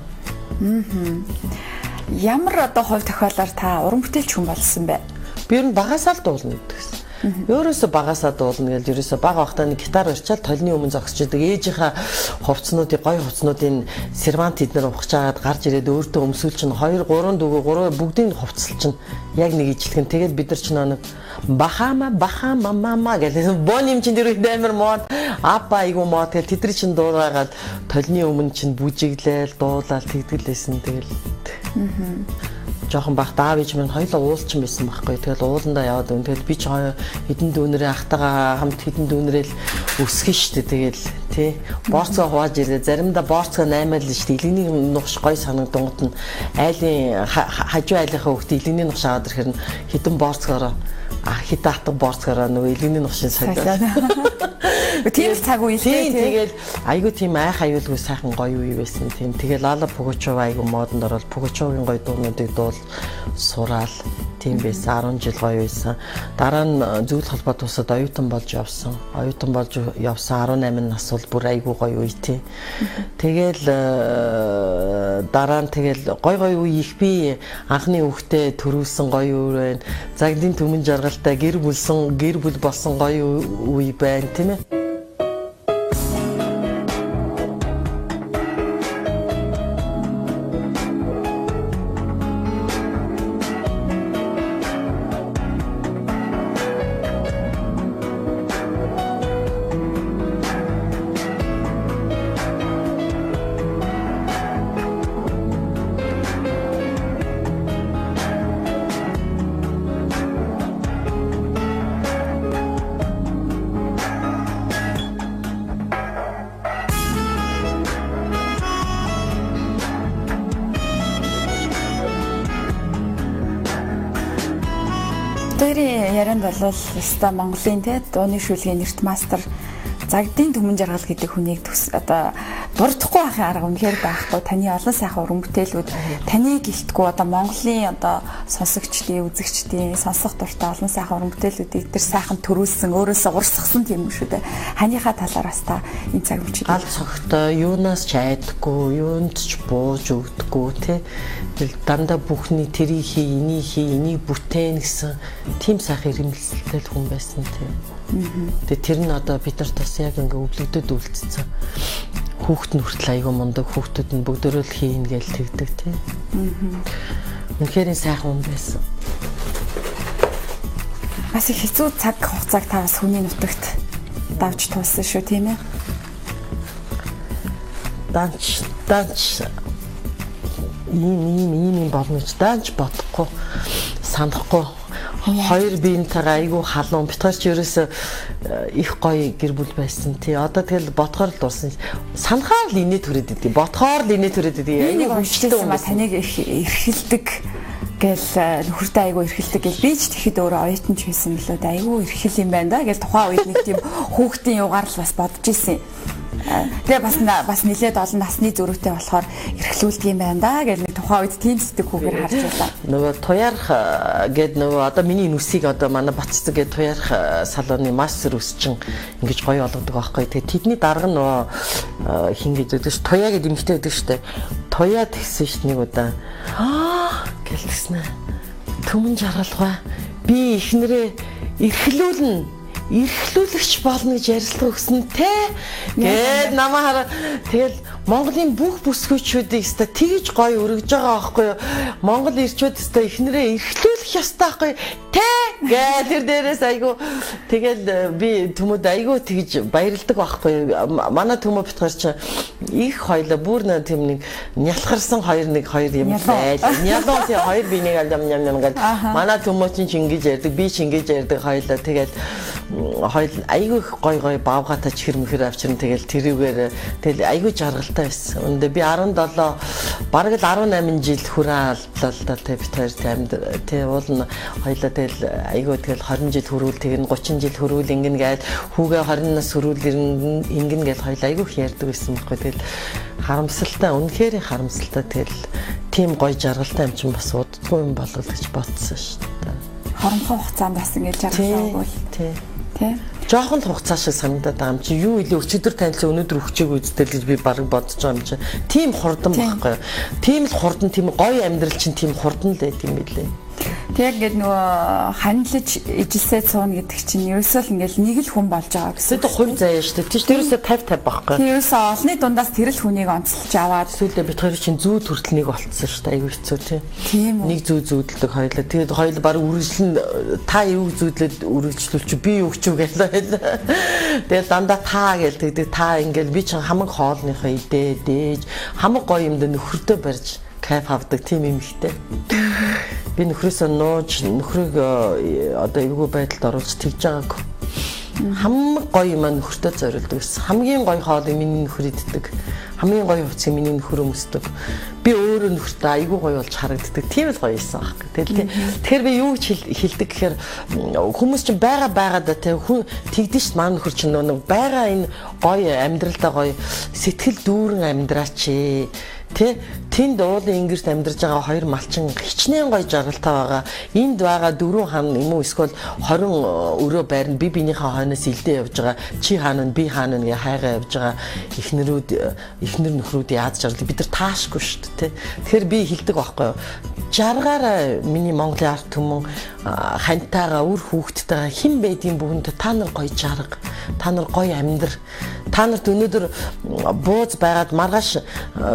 Ямар одоо хувь тохиолоор та уран бүтээлч хүн болсон бэ? Би ер нь багасаа л дуулна гэдэгсэн. Өөрөөсөө багасаа дуулна гэж ерөөсөө бага бахтаа нэг гитар урьчаал толны өмнө зогсчихдаг. Ээжийнхаа хувцснуудыг гоё хувцснуудын сервант эднэр ухаж агаад гарч ирээд өөртөө өмсүүл чинь 2 3 дүүгээ 3 бүгдийн хувцсал чинь яг нэг ижилхэн. Тэгээд бид нар чинь нэг бахама мама гэсэн бон юм чинь дөрөв даймар мод апа айгу мод тэгэл тэдний чинь дуурайгаад толны өмнө чинь бүжиглээл дуулаад тэгдгэлээсэн тэгэл жоохон бах даавич минь хоёлоо уулчин байсан байхгүй. Тэгэл ууландаа яваад өн. Тэгэл би ч хэдэн дүүнэрээ ахтагаа хамт хэдэн дүүнэрэл өсгөн штэ. Тэгэл тий. Борцоо хувааж ирээ. Заримдаа борцоо наймаал л штэ. Илгэний нухш гой санагдангууд нь айлын хажуу айлынхаа хөвгт илгэний нухш аваад ирэхээр хэдэн борцоороо хитэ хатан борцоороо нөгөө илгэний нухшин сагдаад. Тийм цаг үе тий. Тэгэл айгу тийм айх аюулгүй сайхан гоё үе байсан тийм. Тэгэл Лала Пугачова айгу модонд ороод Пугачовын гоё дуунуудыг дуул сураал тийм байсан 10 жил гоё байсан. Дараа нь зүйл холбоо тусаад оюутан болж явсан. Оюутан болж явсан 18 нас бол бүр айгу гоё үе тий. Тэгэл дараа нь тэгэл гоё үе их би анхны хүүхдээ төрүүлсэн гоё үе байна. Загдын түмэн жаргалтай гэр бүл болсон гоё үе байна тийм ээ. Тэрийн ярианд бол өста Монголын те дууны шүлгийн нэрт мастер Загдын Түмэн Жаргал гэдэг хүнийг одоо дурдахгүй байхын арга үнэхээр байхгүй. Таны олон сайхан уран бүтээлүүд таны гэлтгүй одоо Монголын одоо сонсогчдын, үзэгчдийн сонсох дуртай олон сайхан уран бүтээлүүдийг тэр сайхан төрүүлсэн, өөрөөсөө урсгасан тийм юм шүү дээ. Ханыхаа талаар бас та энэ цаг үчид гал цогтой, юунаас ч айдаггүй, юунд ч бууж өгдөггүй тий. Дандаа бүхний тэрийг хий, энийг бүтээн гэсэн тийм сайхан ирэмэлцэлтэй хүн байсан тий. Тэгээ тэр нь одоо бид нарт бас яг ингээ өвлөгдөд үлдсэн. Хүүхэд нь хүртэл айгүй мундаг, хүүхдүүд нь бүгдөө л хийн гэж тэгдэг тий. Үнэхээр сайхан хүн байсан. Бас их хэцүү цаг хугацааг та бас хүний нутагт давж туулсан шүү тийм ээ. Данч ийм болно гэж данч бодохгүй, санахгүй. Хоёр биентэйгээ айгүй халуун битгаарч ерөөсөө их гоё гэр бүл байсан тий. Одоо тэгэл бодохоор л дурсан. Санахаар л инээ төрөд идэв. Бодохоор л инээ төрөд идэв. Айгүй хүчтэй юм а таныг эрхэлдэг гэл нөхөртэй айгүй эрхэлдэг гэл би ч тэгэхэд өөрөө оюутан ч байсан билүү. Айгүй эрхэл юм байна да гэл тухайн үед нэг тийм хүүхдийн югаар л бас бодож исэн. Тэгээ бас нэлээд олон насны зөрүүтэй болохоор эрхлүүлдэг юм байна да гэл нэг тухайн үед тийм сэтгэх хүүгээр харж байлаа. Нөгөө туяарах гээд нөгөө одоо миний нүсийг одоо манай Батцэг гээд туяарах салууны мастер үсчин ингэж гоё болгодог байхгүй. Тэгээ тэдний дарга нөгөө хин гэж өгдөг ш. Туяа гэдэг эмэгтэй өгдөг штэ. Туяа тэгсэн ш нэг удаа. Гэлтснэ. Түмэн жаргалгаа би ихнэрээ эрхлүүлэгч болно гэж ярилцлага өгсөн те. Гээд намаа хараа тэгэл Монголын бүх бүсгүйчүүдийг өстой тэгж гоё өргөж байгаа байхгүй юу? Монгол ирчүүд өстой ихнэрээ эрхлүүлэх ёстой байхгүй те. Гээд тэр дээрээс айгу тэгэл би түмэд айгу тэгж баярлдаг байхгүй юу? Манай түмэ битгаар чи их хоёлаа бүр нэг тийм нэг нялхарсан хоёр юм байл. Нялуун тий хоёр биенийг ям гээд манай түмэ чинь ингэж ярьдаг, би ч ингэж ярьдаг хоёлаа тэгээд хоёул айгүй гой баавгатай чихэр авчирна тэгэл тэрүүгээр тэгэл айгүй жаргалтай байсан. Үндэ би 17 бараг л 18 жил хүрээ алдлаа тэ бит хоёр таймд тэ уул нь хоёлаа тэгэл айгүй тэгэл 20 жил хүрүүл тэгэн 30 жил хүрүүл ингэн гээд хүүгээ 20 нас хүрүүл ингэн гээд хоёул айгүй их ярьдаг байсан байхгүй. Тэгэл харамсалтай, үнэхээр харамсалтай тэгэл тийм гой жаргалтай юм чинь бас уддгүй юм болол гэж бодсон шүү дээ. Хоромхон хугацаанд бас ингэж жаргалтай бол тий. Жохон хугацаа шиг санагдаад байгаа юм чи юу илүү өчигдөр танилцсан өнөөдөр өгчээг үздэл гэж би бараг бодож байгаа юм чи. Тийм хурдан байхгүй. Тийм л хурдан тийм гоё амьдрал чинь тийм хурдан л байт юм билээ. Тэг ингээд нөгөө ханилж ижилсээ цууна гэдэг чинь ерөөсөө л ингээд нэг л хүн болж байгаа гэсэн. Тэд хувь заяа шүү дээ. Тэд ерөөсөө 50 байхгүй. Тэрөөсөө олны дундаас тэр л хүнийг онцолж аваад сүүлдээ бид хоёр чинь зүү төртөл нэг болцсон шүү дээ. Айгүй хэцүү тийм. Нэг зүү зүүдэлдэг хоёлаа. Тэгээд хоёул баг үргэлжлэн та юу зүүдлээд үргэлжлүүлч би юу ч үгэлээ. Тэгээд дандаа та гэлдэг. Та ингээд би чинь хамаг хоолныхоо идээ дээж хамаг гоё юмд нөхөртөө барьж кайф авдаг тийм юм ихтэй. Би нөхрөөсөө нууж нөхрийг одоо эвгүй байдалд оруулж тэгж байгаагүй. Хамаг гоё юм нөхөртөө зориулдаг гэсэн. Хамгийн гоё хоолыг миний нөхөр иддэг. Хамгийн гоё хувцсыг миний нөхөр өмсдөг. Би өөрөө нөхөртөө айгүй гоё болж харагддаг. Тийм л гоё байсан байхгүй. Тэгэхээр би юу ч хэлдэг гэхээр хүмүүс чинь байгаа да те хүн тэгдэж ш маань нөхөр чинь нэг байгаа энэ гоё амьдралдаа гоё сэтгэл дүүрэн амьдраач тэ тэнд уулын ингэрт амьдарж байгаа хоёр малчин хичнээн гоё жаргалтай байгаа. Энд байгаа 4 хан юм уу эсвэл 20 өрөө байрны би биенийхээ хойноос илдээ явж байгаа. Чи хаана би хаана гэ хайгаа явж байгаа. Эхнэр нөхрүүд яаж жаргал бид нар таашгүй шүү дээ тэ. Тэгэхээр би хэлдэг байхгүй юу. Жаргаараа миний Монголын ард түмэн хантайгаа үр хүүхдтэйгээ хэн байдгийн бүхэнд та нар гоё жарга. Та нар гоё амьдр. Та нарт өнөөдөр бууз байгаад маргааш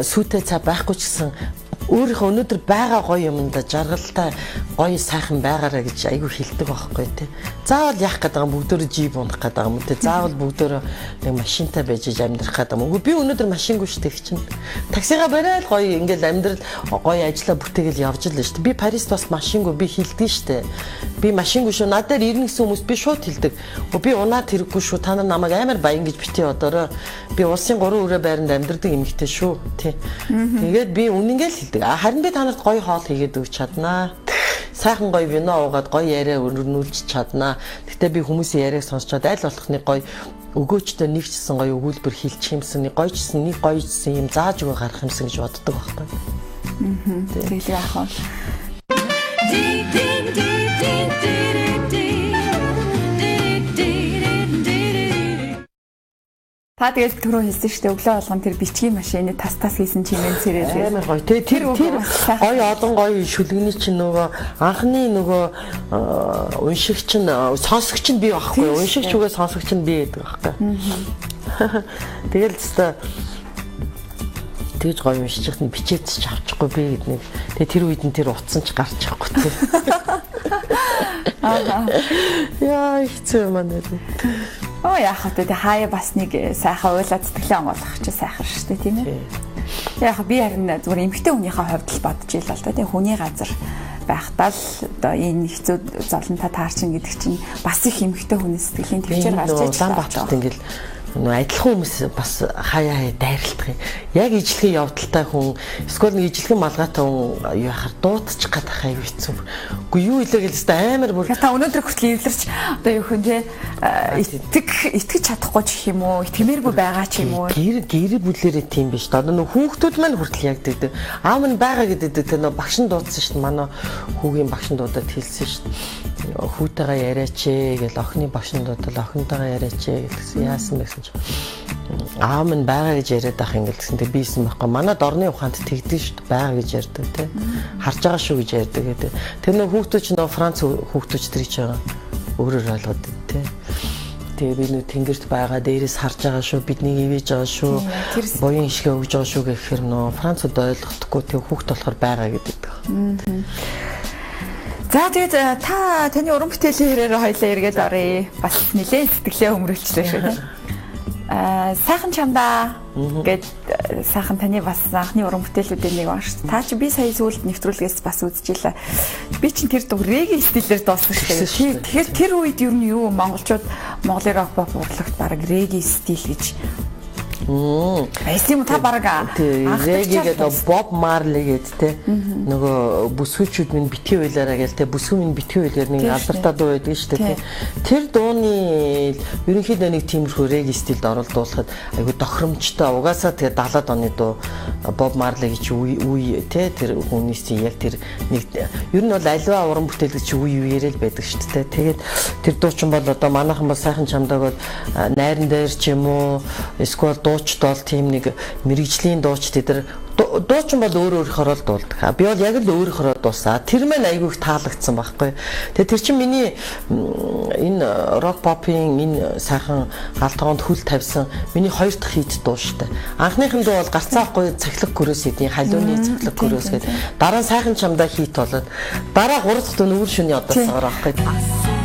сүйтэй цаа байхгүй ч гэсэн өөрийнхөө өнөөдөр байгаа гоё юмда жаргалтай гоё сайхан байгаарэ гэж айгүй хэлдэг байхгүй тий. Заавал яах гэдэг юм бүгдөө жип унах гэдэг юм тий. Заавал бүгдөө нэг машинтай байж амьдрах гэдэг юм. Үгүй би өнөөдөр машингүй шүү дээ чинь. Таксига барайл гоё ингээл амьдрал гоё ажиллаа бүтээгээл явж л шүү дээ. Би Парист бас машингүй би хэлдэг шүү дээ. Би машингүй шүү. Надад ирнэ гэсэн хүмүүс би шууд хэлдэг. Би унаад хэрэггүй шүү. Та нар намайг амар баян гэж битгий одоорой. Би улсын 3 өрөө байранд амьдардаг эмэгтэй шүү тий. Тэгээд би үнэнгээл хэлдэг. Харин би танарт гоё хоол хийгээд өгч чаднаа. Сайхан гоё вино уугаад гоё яриа өрнүүлж чаднаа. Гэтэ би хүмүүсийн яриаг сонсчод аль болох нэг гоё өгөөчтэй нэгчсэн гоё өгүүлбэр хэлчих юмсан, гойчсэн, нэг гойчсэн юм зааж өгөө гарах юмсан гэж боддог байхгүй. Тэгэл яах вэ? Та тэгэл түрүү хэлсэн шүү дээ өглөө болгон тэр бичгийн машины тас хийсэн чимээ цэрэл амар гоё. Тэр гоё олон гоё шүлгэний чинь нөгөө анхны нөгөө уншигч нь сонсогч нь би байхгүй. Уншигч үгээ сонсогч нь би гэдэг байхгүй. Тэгэл тест тэгж гоё уншчихт нь бичээд ч авчихгүй би гэдэг нэг. Тэгээ тэр үед нь тэр утсан ч гарч ихгүй тий. Яа хэцүү юм аа. Оо яах вэ? Хаяа бас нэг сайхан уйлаад сэтгэлээ онгойлгох чи сайхан шүү дээ тийм ээ. Яг би харин зүгээр эмэгтэй хүнийхээ хувьд л бодож ийл л да тийм хүний газар байхдаа л одоо энэ хэцүү зовлонтой таарчин гэдэг чинь бас их эмэгтэй хүний сэтгэлийн төвчээр гарч иж Улаанбаатарт ингээл адилхан хүмүүс бас хаяа дайралтах юм. Яг ижлэгийн явдалтай хүн эсвэл нэг ижлэгийн малгайтай хүн юу яхаар дуудчих гад хай хэцүү. Үгүй юу илэргээл өстой амар бүр. Та өнөөдөр хүртэл эвлэрч одоо юу хүн те итгэж чадахгүй ч юм уу, итгэмээргүй байгаа ч юм уу. Гэр бүлэрээ тийм биш. Одоо нөх хүүхдүүд маань хүртэл яг гэдэг. Аав минь байгаа гэдэг те нөө багш нь дуудсан шүү дээ. Манай хүүгийн багш нь дуудаад хэлсэн шүү дээ. Хүүтэйгээ яриач гэл охины багш нь дуудаад охинтойгоо яриач гэсэн яасан бэ гэсэн. Аав минь байгаа гэж яриад ах ингээл гэсэн. Тэг бийсэн байхгүй. Манайд орны ухаанд тэгдэг шүү дээ. Байгаа гэж ярьдаг те. Харж байгаа шүү гэж ярьдаг гэдэг. Тэр нөө хүүхдүүд ч нөө Франц хүүхдүүд ч тэр чинь өөрөөр ойлгоод те. Тэгээ би нөө тэнгэрт байгаа дээрээс харж байгаа шүү. Биднийг ивэж байгаа шүү. Буян ишгэ өгж байгаа шүү гэхээр нөө Францууд ойлгохдаггүй тэг хүүхд болохоор байгаа гэдэг. За тэгээд таны уран бүтээлийн хэрээр хоёлаа эргээд оръё. Бас нэлээд сэтгэлээ хөмрөлчлээ шүү дээ. Сайхан чамдаа гэд сайхан таны бас анхны уран бүтээлүүдийн нэг байна шүү. Та чи би сая сүүлд нэвтрүүлгээс бас үзчихлээ. Би чинь тэр дуг реги стилээр дууссан шүү дээ. Тэгэхээр тэр үед юу нь юу монголчууд Монголын рок pop урлагт баг реги стил гэж Эсэм та бараг реги гэдэг Боб Марли гэдэг те нөгөө бүсгүүчүүд минь битгий байлаараа гээл те бүсгүй минь битгий байлаар нэг алдартай дуу байдаг шүү дээ те тэр дууны ерөнхийдөө нэг тиймэрхүү реги стилд оролдуулахад айгу тохиромжтой угаасаа тэгээ 70-аад оны дуу Боб Марли гэж үе те тэр хүнээс яг тэр нэг ер нь бол альва уран бүтээл гэж үе үеэрэл байдаг шүү дээ тэгээд тэр дуу чинь бол одоо манайхан бол сайхан чамдаг бол найран дээр ч юм уу эсвэл дууч бол тийм нэг мэрэгжлийн дууч тэдэр дуучин бол өөрөөхөөр л дуулдаг. Би бол яг л өөрөөхөөр дуусаа. Тэр маань айгүй их таалагдсан байхгүй. Тэгээ тэр чинь миний энэ рок попын энэ сайхан галтгоонд хөл тавьсан миний хоёр дахь хит дуу штэ. Анхных нь дуу бол гарцаахгүй цахилга гөрөөс эдийн халууны цахилга гөрөөс гэдэг. Дараа нь сайхан чамдаа хит болоод дараа 3 дахь дуу нүүр шүний одоосоор байхгүй.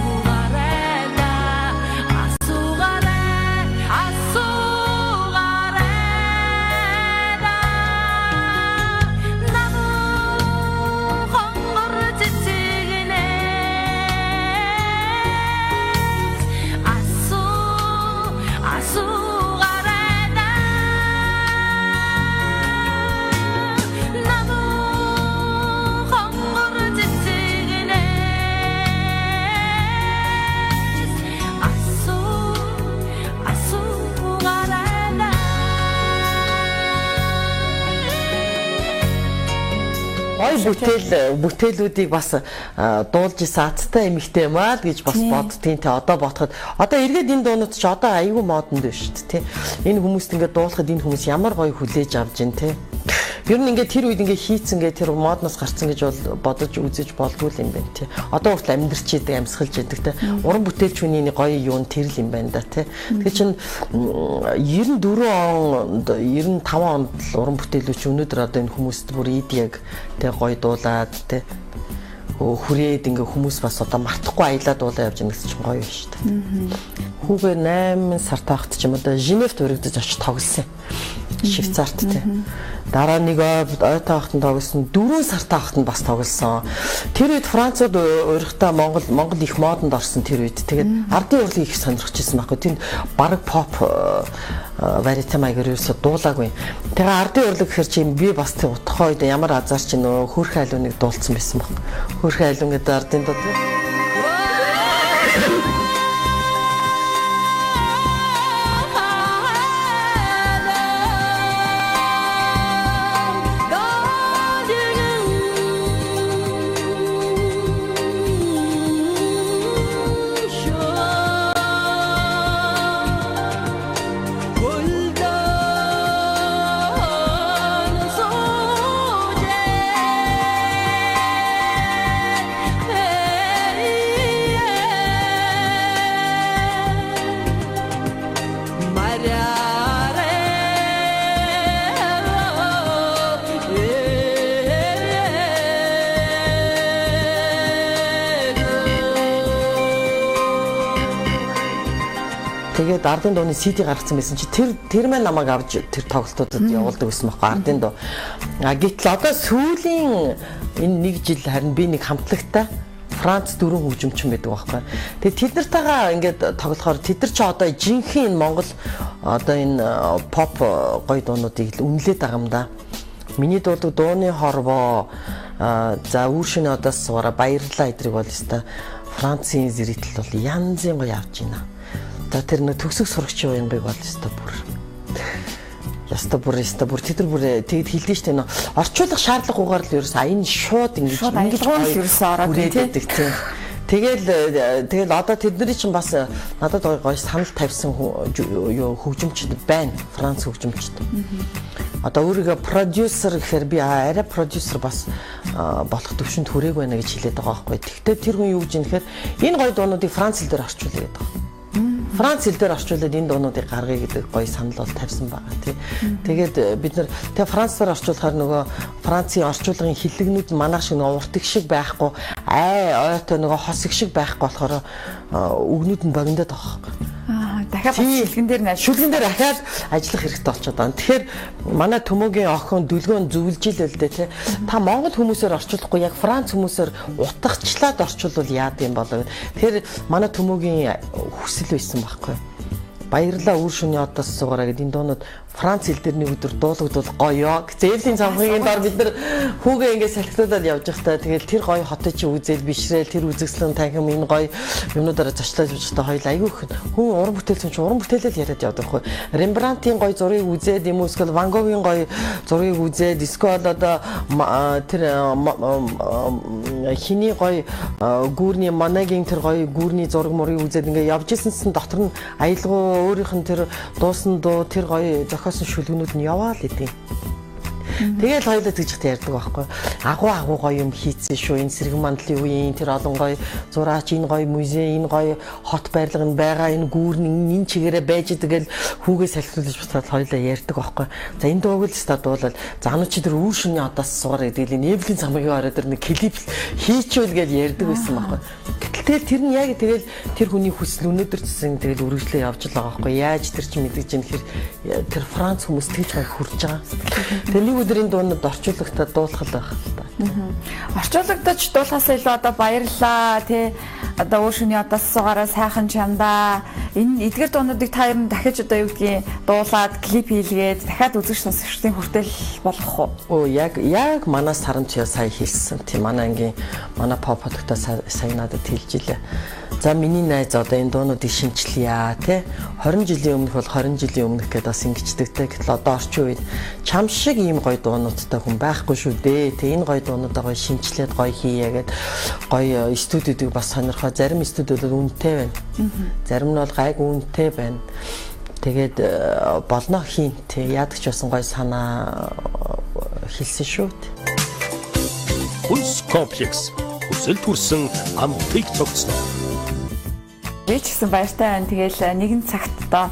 Бүтээлүүдийг бас дуулж исэн аттай эмэгтэй юм аа гэж бас боддtiin те одоо бодоход одоо эргээд энэ дуунууд ч одоо айгүй модонд байна шүү дээ те энэ хүмүүст ингээд дуулахад энэ хүмүүс ямар гоё хүлээж авж гин те ер нь ингээд тэр үед ингээд хийцэн ингээд тэр модноос гарцсан гэж бол бодож үзэж болдгүй юм байна те одоо хүртэл амьдэрч идэг амьсгалж идэг те уран бүтээлч хүний гоё юу нь тэр л юм байна да те тэгээ чин 94 он 95 онд уран бүтээлүүч өнөөдөр одоо энэ хүмүүст бүр идийг те гоё дуулаад те хүрээд ингээ хүмүүс бас одоо мартахгүй аялаад дуулаа явж байгаа гэсэн чинь гоё шүү дээ. Хүүгээ 8 сар таахт ч юм одоо Женевт өргөдөж очиж тоглосон. Швейцарт те. Дараа нэг ой таахт нь тоглосон. 4 сар таахт нь бас тоглосон. Тэр үед Францад урихтаа Монгол их модонд орсон тэр үед. Тэгээд ардын урлагийг их сонирхож ирсэн байхгүй. Тэнд бараг pop варите маягаар ерөөсө дуулаагүй. Тэгээ ардын урлаг гэхэр чинь би бас тэг утгах үед ямар азар ч нөө хөөрхөн алууныг дуулсан байсан баг. Хөөрхөн алуун гэдэг ардын дуу. Тэгээд ардын дууны CD гаргацсан байсан чи тэр мань намайг авч тэр тоглолтуудад явуулдаг байсан байхгүй ардын дуу. Гэтэл одоо сүүлийн энэ нэг жил харин би нэг хамтлагтай Франц 4 хөгжимчин байдаг байхгүй. Тэгээд тэд нартайгаа ингээд тоглохоор тэд нар ч одоо жинхэнэ Монгол одоо энэ pop гоё дуунуудыг л үнэлээд байгаа юм да. Миний дуулдаг дууны хорвоо за үүршин одоос суура баярлалаа эдрийг бол өстой Францын зэрэгтэл бол янзын гоё авч байна. За тэр нэг төгсөх сурагч юу юм бэ бол өстой бүр. Яста бүр тэд нар бүр тэгэд хэлдэг штэ нөө орчуулах шаардлагагүйгээр л ерөөс энэ шууд ингэж ерөөсөө ороод тийм. Тэгэл одоо тэдний чинь бас надад гоё санал тавьсан хөгжимчд байна. Франц хөгжимчд. Одоо өөрийгөө продюсер гэхээр би арай продюсер бас болох төвшөнд хүрээг байна гэж хэлээд байгаа байхгүй. Тэгвэл тэр хүн юу гэж юм гэхээр энэ гоё дуунуудыг Франц хэл дээр орчуулъя гэдэг байна. Франц хэл дээр орчуулад энэ дуунуудыг гаргая гэдэг гоё санал бол тавьсан байгаа тий. Тэгээд бид нар тэгээ Францаар орчуулахаар нөгөө Францын орчуулгын хиллэгнүүд манайх шиг нөгөө урт их шиг байхгүй ойтой нөгөө хос их шиг байхгүй болохоор үгнүүд нь богиндод байгаа байхгүй. Дахиад шүлгэн дээр дахиад ажиллах хэрэгтэй болчиход байна. Тэгэхээр манай төмөгийн охин дүлгөөн зөвлөж илээ л дээ тий. Та монгол хүмүүсээр орчуулахгүй яг Франц хүмүүсээр утгачлаад орчуулвал яад юм болоо. Тэгэхээр манай төмөгийн хүсэл байсан байхгүй. Баярлалаа үр шөнийн одоос суугаараа гэдэг энэ дуунууд Франц хэл дээр нэг өдөр дуулагдвал гоё. Зээлийн цамхгийн дор бид нар хүүгээ ингээд салхитуулаад явж байхдаа тэгэл тэр гоё хотыг чи үзэл бишрээл тэр үзэгслэн танхим энэ гоё юмнуудаараа зочлоод явж байхдаа хоёул айгүй хүн уран бүтээлч уран бүтээлэл яриад явдаг хгүй. Рембрантын гоё зургийг үзээд юм уу эсвэл Ван Гогийн гоё зургийг үзээд эсвэл одоо тэр хиний гоё гүүрний Манагийн тэр гоё гүүрний зураг мурыг үзээд ингээд явж ирсэнсэн дотор нь аялгау өөрийнх нь тэр дуусан дуу тэр гоё зохиосон шүлгнүүд нь яваа л идэв. Тэгэл хоёулаа тэгж ярьдаг байхгүй. Агуу гоё юм хийцэн шүү. Энэ сэргэн мандлын үеийн тэр олон гоё зураач, энэ гоё музей, энэ гоё хот барилга нь байгаа, энэ гүүрний энэ чигээрээ байж идэг л хүүгээ салхилуулж батал хоёулаа ярьдаг байхгүй. За энэ дууг л ста дуулаад заануу чи тэр үр шөнийн одоос суугаар гэдэг л Эвлин цамгийн ороод тэр нэг клип хийчихвэл гэж ярьдаг байсан байхгүй. Гэтэл тэр нь яг тэгэл тэр хүний хүсэл өнөөдөр цэсэн тэгэл үргэлжлээ явж л байгаа байхгүй. Яаж тэр чи мэдэж юм хэр тэр Франц хүмүүс тэгж гай хурж байгаа. Тэгээ нэг өдрийн дуунад орчуулагтаа дуулах л байх л та. Орчуулагтаж дуулахаас илүү одоо баярлалаа тий. Одоо өөр шөнийн одоос суугаараа сайхан чандаа. Энэ эдгээр дуунуудыг та ер нь дахиж одоо юу гэдгийг дуулаад клип хийлгээд дахиад үзэгч сонсогчдын хүртэл болгох уу? Оо яг манай Саранч сая хэлсэн. Тийм манай ангийн манай pop хотогтой сая надад хэлж илээ. За миний найз одоо энэ дуунуудыг шинжилъя тий. 20 жилийн өмнөх бол 20 жилийн өмнөх гэдээ бас ингэждэгтэй. Гэтэл одоо орчин үед чам шиг ийм гоё дуунуудтай хүн байхгүй шүү дээ. Тэ энэ гоё дуунуудаа гоё шинжилээд гоё хийе гэд гоё студиудыг бас сонирхоо. Зарим студиуд бол үнэтэй байна. Зарим нь бол гайгүй үнэтэй байна. Тэгээд болно хийн тий. Яадаг ч басан гоё санаа хэлсэн шүү. Хүнс комплекс хүсэл төрсөн амтыг цогцлоо. Би ч гэсэн баяртай байна. Тэгээл нэгэн цагт одоо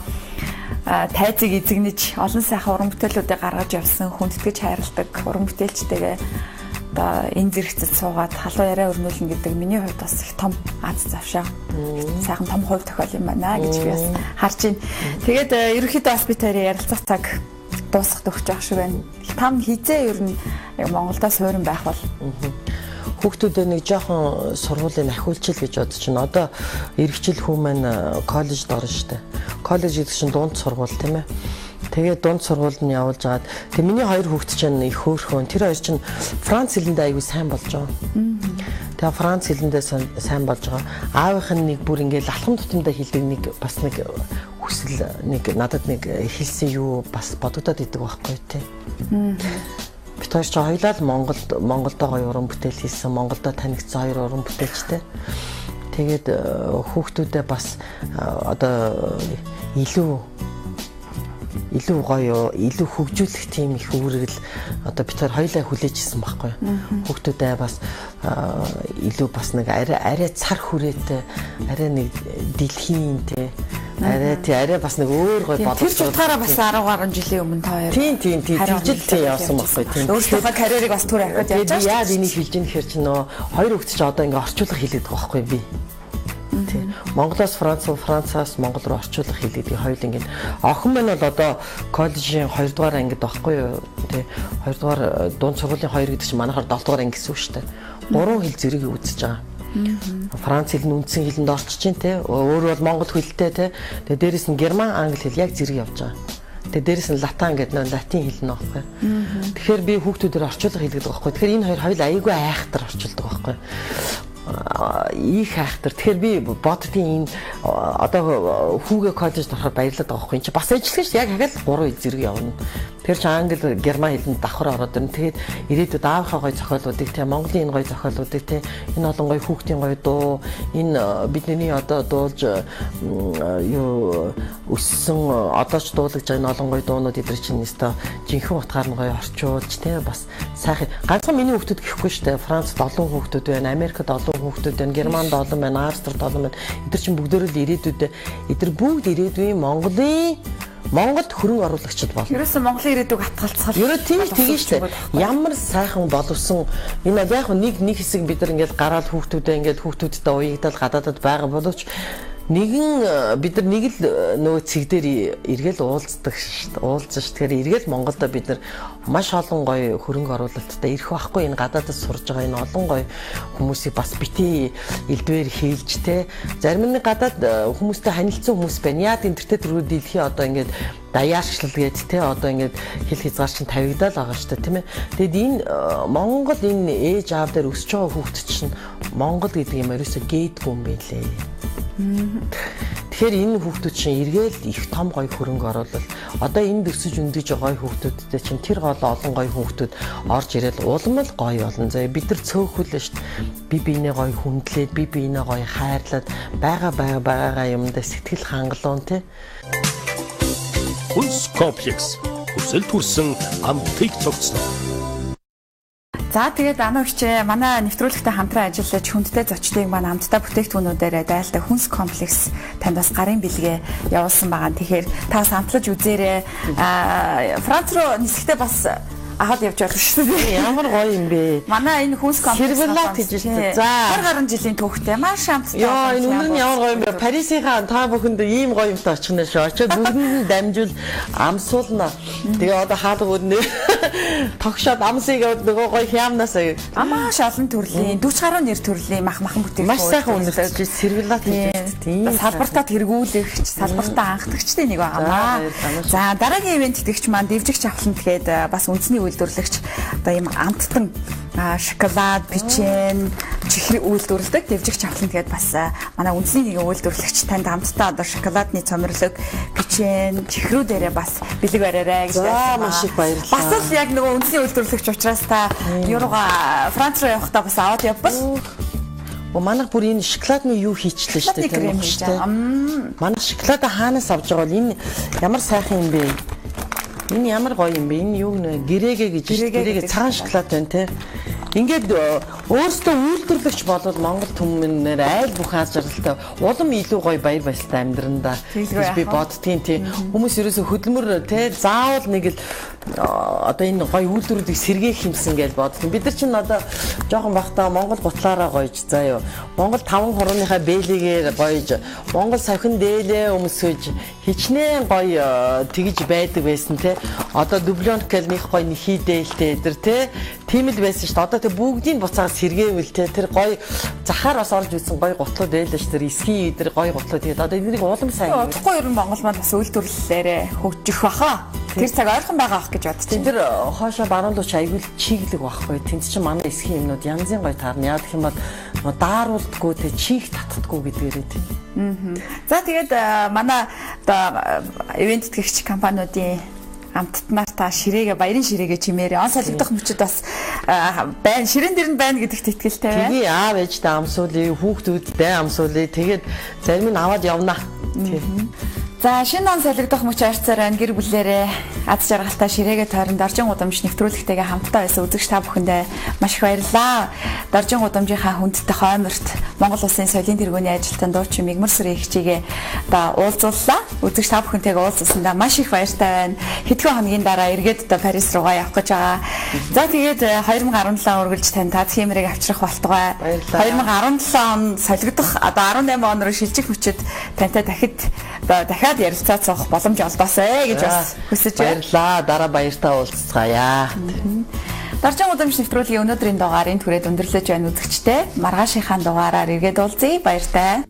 тайзыг эзэгнэж олон сайхан уран бүтээлүүдийг гаргаж явсан хүндэтгэж хайрладаг уран бүтээлчтэйгээ одоо энэ зэрэгцэд суугаад халуун яриа өрнүүлнэ гэдэг миний хувьд бас их том аз завшаа. Сайхан том хувь тохиол юм байна гэж би бас харж байна. Тэгээд ерөнхийдөө бас би тэрийг ярилцах цаг дуусгах төгсөж байгаа шиг байна. Там хизээ ер нь яг Монголдо суурин байх бол хүүхдүүдэд нэг жоохон сургуулийн ахиулчил гэж бодож байна. Одоо эргэжил хүн маань коллежд орно штэ. Коллеж гэдэг чинь дунд сургууль тийм ээ. Тэгээд дунд сургуульд нь явуулж агаад тэг миний хоёр хүүхэд чинь их хөөрхөн. Тэр хоёр чинь Франц хэлэндээ аягүй сайн болж байгаа. Тэгээ Франц хэлэндээ сайн болж байгаа. Аавынх нь нэг бүр ингээл алхам тутамдаа хэлдэг нэг бас нэг хүсэл нэг надад нэг хэлсэн юу бас бодогдоод идэг байхгүй тий. Бид хоёр ч хоёулаа л Монголдо гоё уран бүтээл хийсэн, Монголдо танигдсан хоёр уран бүтээлчтэй. Тэгээд хүүхдүүдэд бас одоо илүү гоё, илүү хөгжүүлэх тийм их үүрэг л одоо бид хоёр хоёулаа хүлээжсэн байхгүй. Хүүхдүүдэд бас илүү бас нэг арай цар хүрээтэй, арай нэг дэлхийн тий арай бас нэг өөр гоё бодлоо. Тэр ч утгаараа бас 10 гаруй жилийн өмнө та хоёр. Тийм тийм явсан байхгүй тийм. Өөрсдийнхөө карьерийг бас түр ахиад явж байгаа. Яа энийг хэлж ийн гэхээр чи нөө хоёр хүүхэд ч одоо ингээ орчуулга хийлээд байгаа байхгүй би. Тийм. Монголоос Францаас Монгол руу орчуулах хэлээд хоёул ингээд охин маань бол одоо коллежийн 2 дугаар ангид байхгүй юу? Тий. 2 дугаар дунд сургуулийн 2 гэдэг чинь манайхаар 7 дугаар анги гэсэн үг шүү дээ. 3 хэл зэрэг үзэж байгаа. Франц хэл нь үндсэн хэлэнд орчиж чинь те. Өөр бол монгол хэлтэй те. Тэгээ дээрэс нь герман, англи хэл яг зэрэг явж байгаа. Тэгээ дээрэс нь латан гэдэг нөө латин хэл нь байхгүй. Тэгэхээр би хүүхдүүдээр орчуулга хэлдэг байхгүй. Тэгэхээр энэ хоёр аягүй айхтар орчуулдаг байхгүй. Их айхтар. Тэгэхээр би боддгийн энэ одоо хүүгээ коллежд ороход баярлаад байгаа байхгүй. Энд чи бас ажиллах ш яг яг л 3 хэл зэрэг явна. Тэр чи англи, герман хэлэнд давхар ороод ирнэ. Тэгээд ирээдүйд аавынхаа гоё зохиолуудыг те Монголын энэ гоё зохиолуудыг те энэ олон гоё хүүхдийн гоё дуу энэ бидний одоо дуулж юу өссөн одоо ч дуулаж байгаа энэ олон гоё дуунууд эдгээр чинь өстой жинхэнэ утгаар нь гоё орчуулж те бас сайхан ганцхан миний хүүхдүүд гэхгүй штэ Францд олон хүүхдүүд байна, Америкт олон хүүхдүүд байна, Германд олон байна, Австрид олон байна. Эдгээр чинь бүгдөө л ирээдүйд эдгээр бүгд ирээдүйн Монголд хөрөнгө оруулагчид болно. Ерөөсөн Монголын ирээдүйг атгалцгал. Ерөө тийм тийм шүү дээ. Ямар сайхан боловсон энэ яг нэг хэсэг бид нар ингээд гараад хүүхдүүдтэй уягдал гадаадад байгаа боловч нэгэн бид нар нэг л нөгөө цэг дээр эргэл уулздаг шүү дээ. Уулзсан шүү. Тэгэхээр эргэл Монголд бид нар маш олон гоё хөрөнгө оруулалттай ирэх байхгүй энэ гадаадд сурж байгаа энэ олон гоё хүмүүсийг бас бити элдвэр хийлж те зарим нэг гадаад хүмүүстэй танилцсан хүмүүс байна. Яг интернет рүү дэлхий одоо ингээд даяарчлал гээд те одоо ингээд хэл хязгаар чинь тавигдаад байгаа шүү дээ тийм ээ. Тэгэд энэ Монгол энэ ээж аав дээр өсөж байгаа хүүхд чинь Монгол гэдэг юм ерөөсөө гээдгүй юм байлээ. Тэгэхээр энэ хүүхдүүд чинь эргээл их том гоё хөрөнгө оруулал. Одоо энд өсөж өндөж байгаа хүүхдүүдтэй чинь тэр гол олон гоё хүүхдүүд орж ирэл улам л гоё болно. За бид нар цөөхүүлээ шүү дээ. Би биенээ гоё хүндлээд, би биенээ гоё хайрлаад байгаа юмдаа сэтгэл хангалуун те. Хүнс комплекс. Хүсэл төрсөн амтыг цогцлоо. За тэгээд анаагч манай нэвтрүүлэгтэй хамтран ажиллаж хүндтэй зочдыг маань амттай бүтээгдэхүүнүүдээр дайлдаг хүнс комплекс танд бас гарын бэлгээ явуулсан байгаа. Тэгэхээр та хамтлаж үзээрэй. Франц руу нисэхдээ бас аваад явж байгаа шүү дээ. Ямар гоё юм бэ? Манай энэ хүнс комплекс Сервелат гэж байна. За 20 гаруй жилийн түүхтэй маш амттай. Яа, энэ үнэр нь ямар гоё юм бэ? Парисийнхаа та бүхэнд ийм гоё юмтай очих нь шүү. Очоод бүгдэнд дамжуул амсуулна. Тэгээ одоо хаалга өднө. Тогшоод амсыг нөгөө гоё хямнаас маш олон төрлийн 40 гаруй нэр төрлийн махан бүтээгдэхүүн маш сайхан үнэлж сервелат гэж тийм. Салбартаа тэргүүлэгч, салбартаа анхдагчтай нэг байгаамаа. За дараагийн ивент итгэгч маань дэвжигч авлант гээд бас үндэсний үйлдвэрлэгч одоо ийм амттан шоколад, печен, чихэр үйлдвэрлэдэг дэвжигч авлант гээд бас манай үндэсний нэгэн үйлдвэрлэгч танд амттай одоо шоколадны цомрлог, печен, чихрүүдээрээ бас бэлэг бариарай гэж байна. Маш их баярлалаа. Бас л яг нөгөө үндэсний үйлдвэрлэгч учраас та Юурга Франц руу явахдаа бас аваад явбал. Манайх бүр энэ шоколадны юу хийчлээ шүү дээ тийм үү? Манай шоколад хаанаас авч байгаа бол энэ ямар сайхан юм бэ? Энэ ямар гоё юм бэ? Энэ юу нэ гэрээгээ гэж гэрээгээ цагаан шоколад байна те. Ингээд өөрөөсөө үйлдвэрлэгч болоод Монгол түмнээр айл бүх аз жаргалтай улам илүү гоё баяр баясгалтай амьдрандаа гэж би боддгийн тий. Хүмүүс ерөөсөө хөдөлмөр те заавал нэг л одоо энэ гоё үйлдвэрүүдийг сэргээх юмсан гэж боддог. Бид нар чинь одоо жоохон бахтаа Монгол гутлаараа гоёж заа юу. Монгол 5 хурууныхаа бэлэгээр гоёж, Монгол савхин дээлээ өмсгөж хичнээн гоё тэгж байдаг байсан те. Одоо дублёнт гэл нэг гоё хийдээлтэй эдэр те. Тийм л байсан шүү дээ. Одоо тэг бүгдийг буцаад сэргээвэл те тэр гоё захаар бас орж ирсэн гоё гутлууд байлаа шүү. Тэр эсхийн эдэр гоё гутлууд тэгээд одоо энийг улам сайн. Удахгүй ер нь Монгол маань бас үйлдвэрлэлээрээ хөгжих баха. Тэр цаг ойрхон байгаа ах гэж бодчих. Тэр хоошоо баруунлууч аягүй чиглэг байхгүй. Тэнд чинь манай эсхийн юмнууд янзын гоё таарна. Яа гэх юм бол дааруулдаггүй те чих татдаггүй гэдгээрээ те. За тэгээд манай одоо ивент итгэгч компаниудын амттнаар та ширээгээ баярын ширээгээ чимээрээ он солигдох мөчөд бас байна. Ширээн дээр нь байна гэдэгт итгэлтэй байна. Тэгээ аав ээжтэй амсуулъя, хүүхдүүдтэй амсуулъя. Тэгээд зарим нь аваад явна. За шинэ он солигдох мөч ойрцоор байна. Гэр бүлээрээ аз жаргалтай ширээгээ тойронд Доржин гудамж нэвтрүүлэгтэйгээ хамтдаа байсан үзэгч та бүхэндээ маш их баярлалаа. Доржин гудамжийнхаа хүндтэй хойморт Монгол Улсын соёлын тэргүүний ажилтан дуучин Мигмар Сүрийн хичээгээ одоо уулзууллаа. Үзэгч та бүхэнтэйгээ уулзсандаа маш их баяртай байна. Хэдхэн хоногийн дараа эргээд одоо Парис руугаа явах гэж байгаа. За тэгээд 2017 үргэлж тань таз хэмрийг авчрах болтугай. 2017 он солигдох одоо 18 он руу шилжих хүчит тантай дахиад ярилцаад суух боломж олдоосэй гэж бас хүсэж байна. Баярлаа. Дараа баяртай уулзцаая. Даржин удамш нэвтрүүлгийн өнөөдрийн дугаарыг түрээд өндөрлөж байна үзэгчтэй. Маргаашийнхаа дугаараар эргээд уулзъя. Баяртай.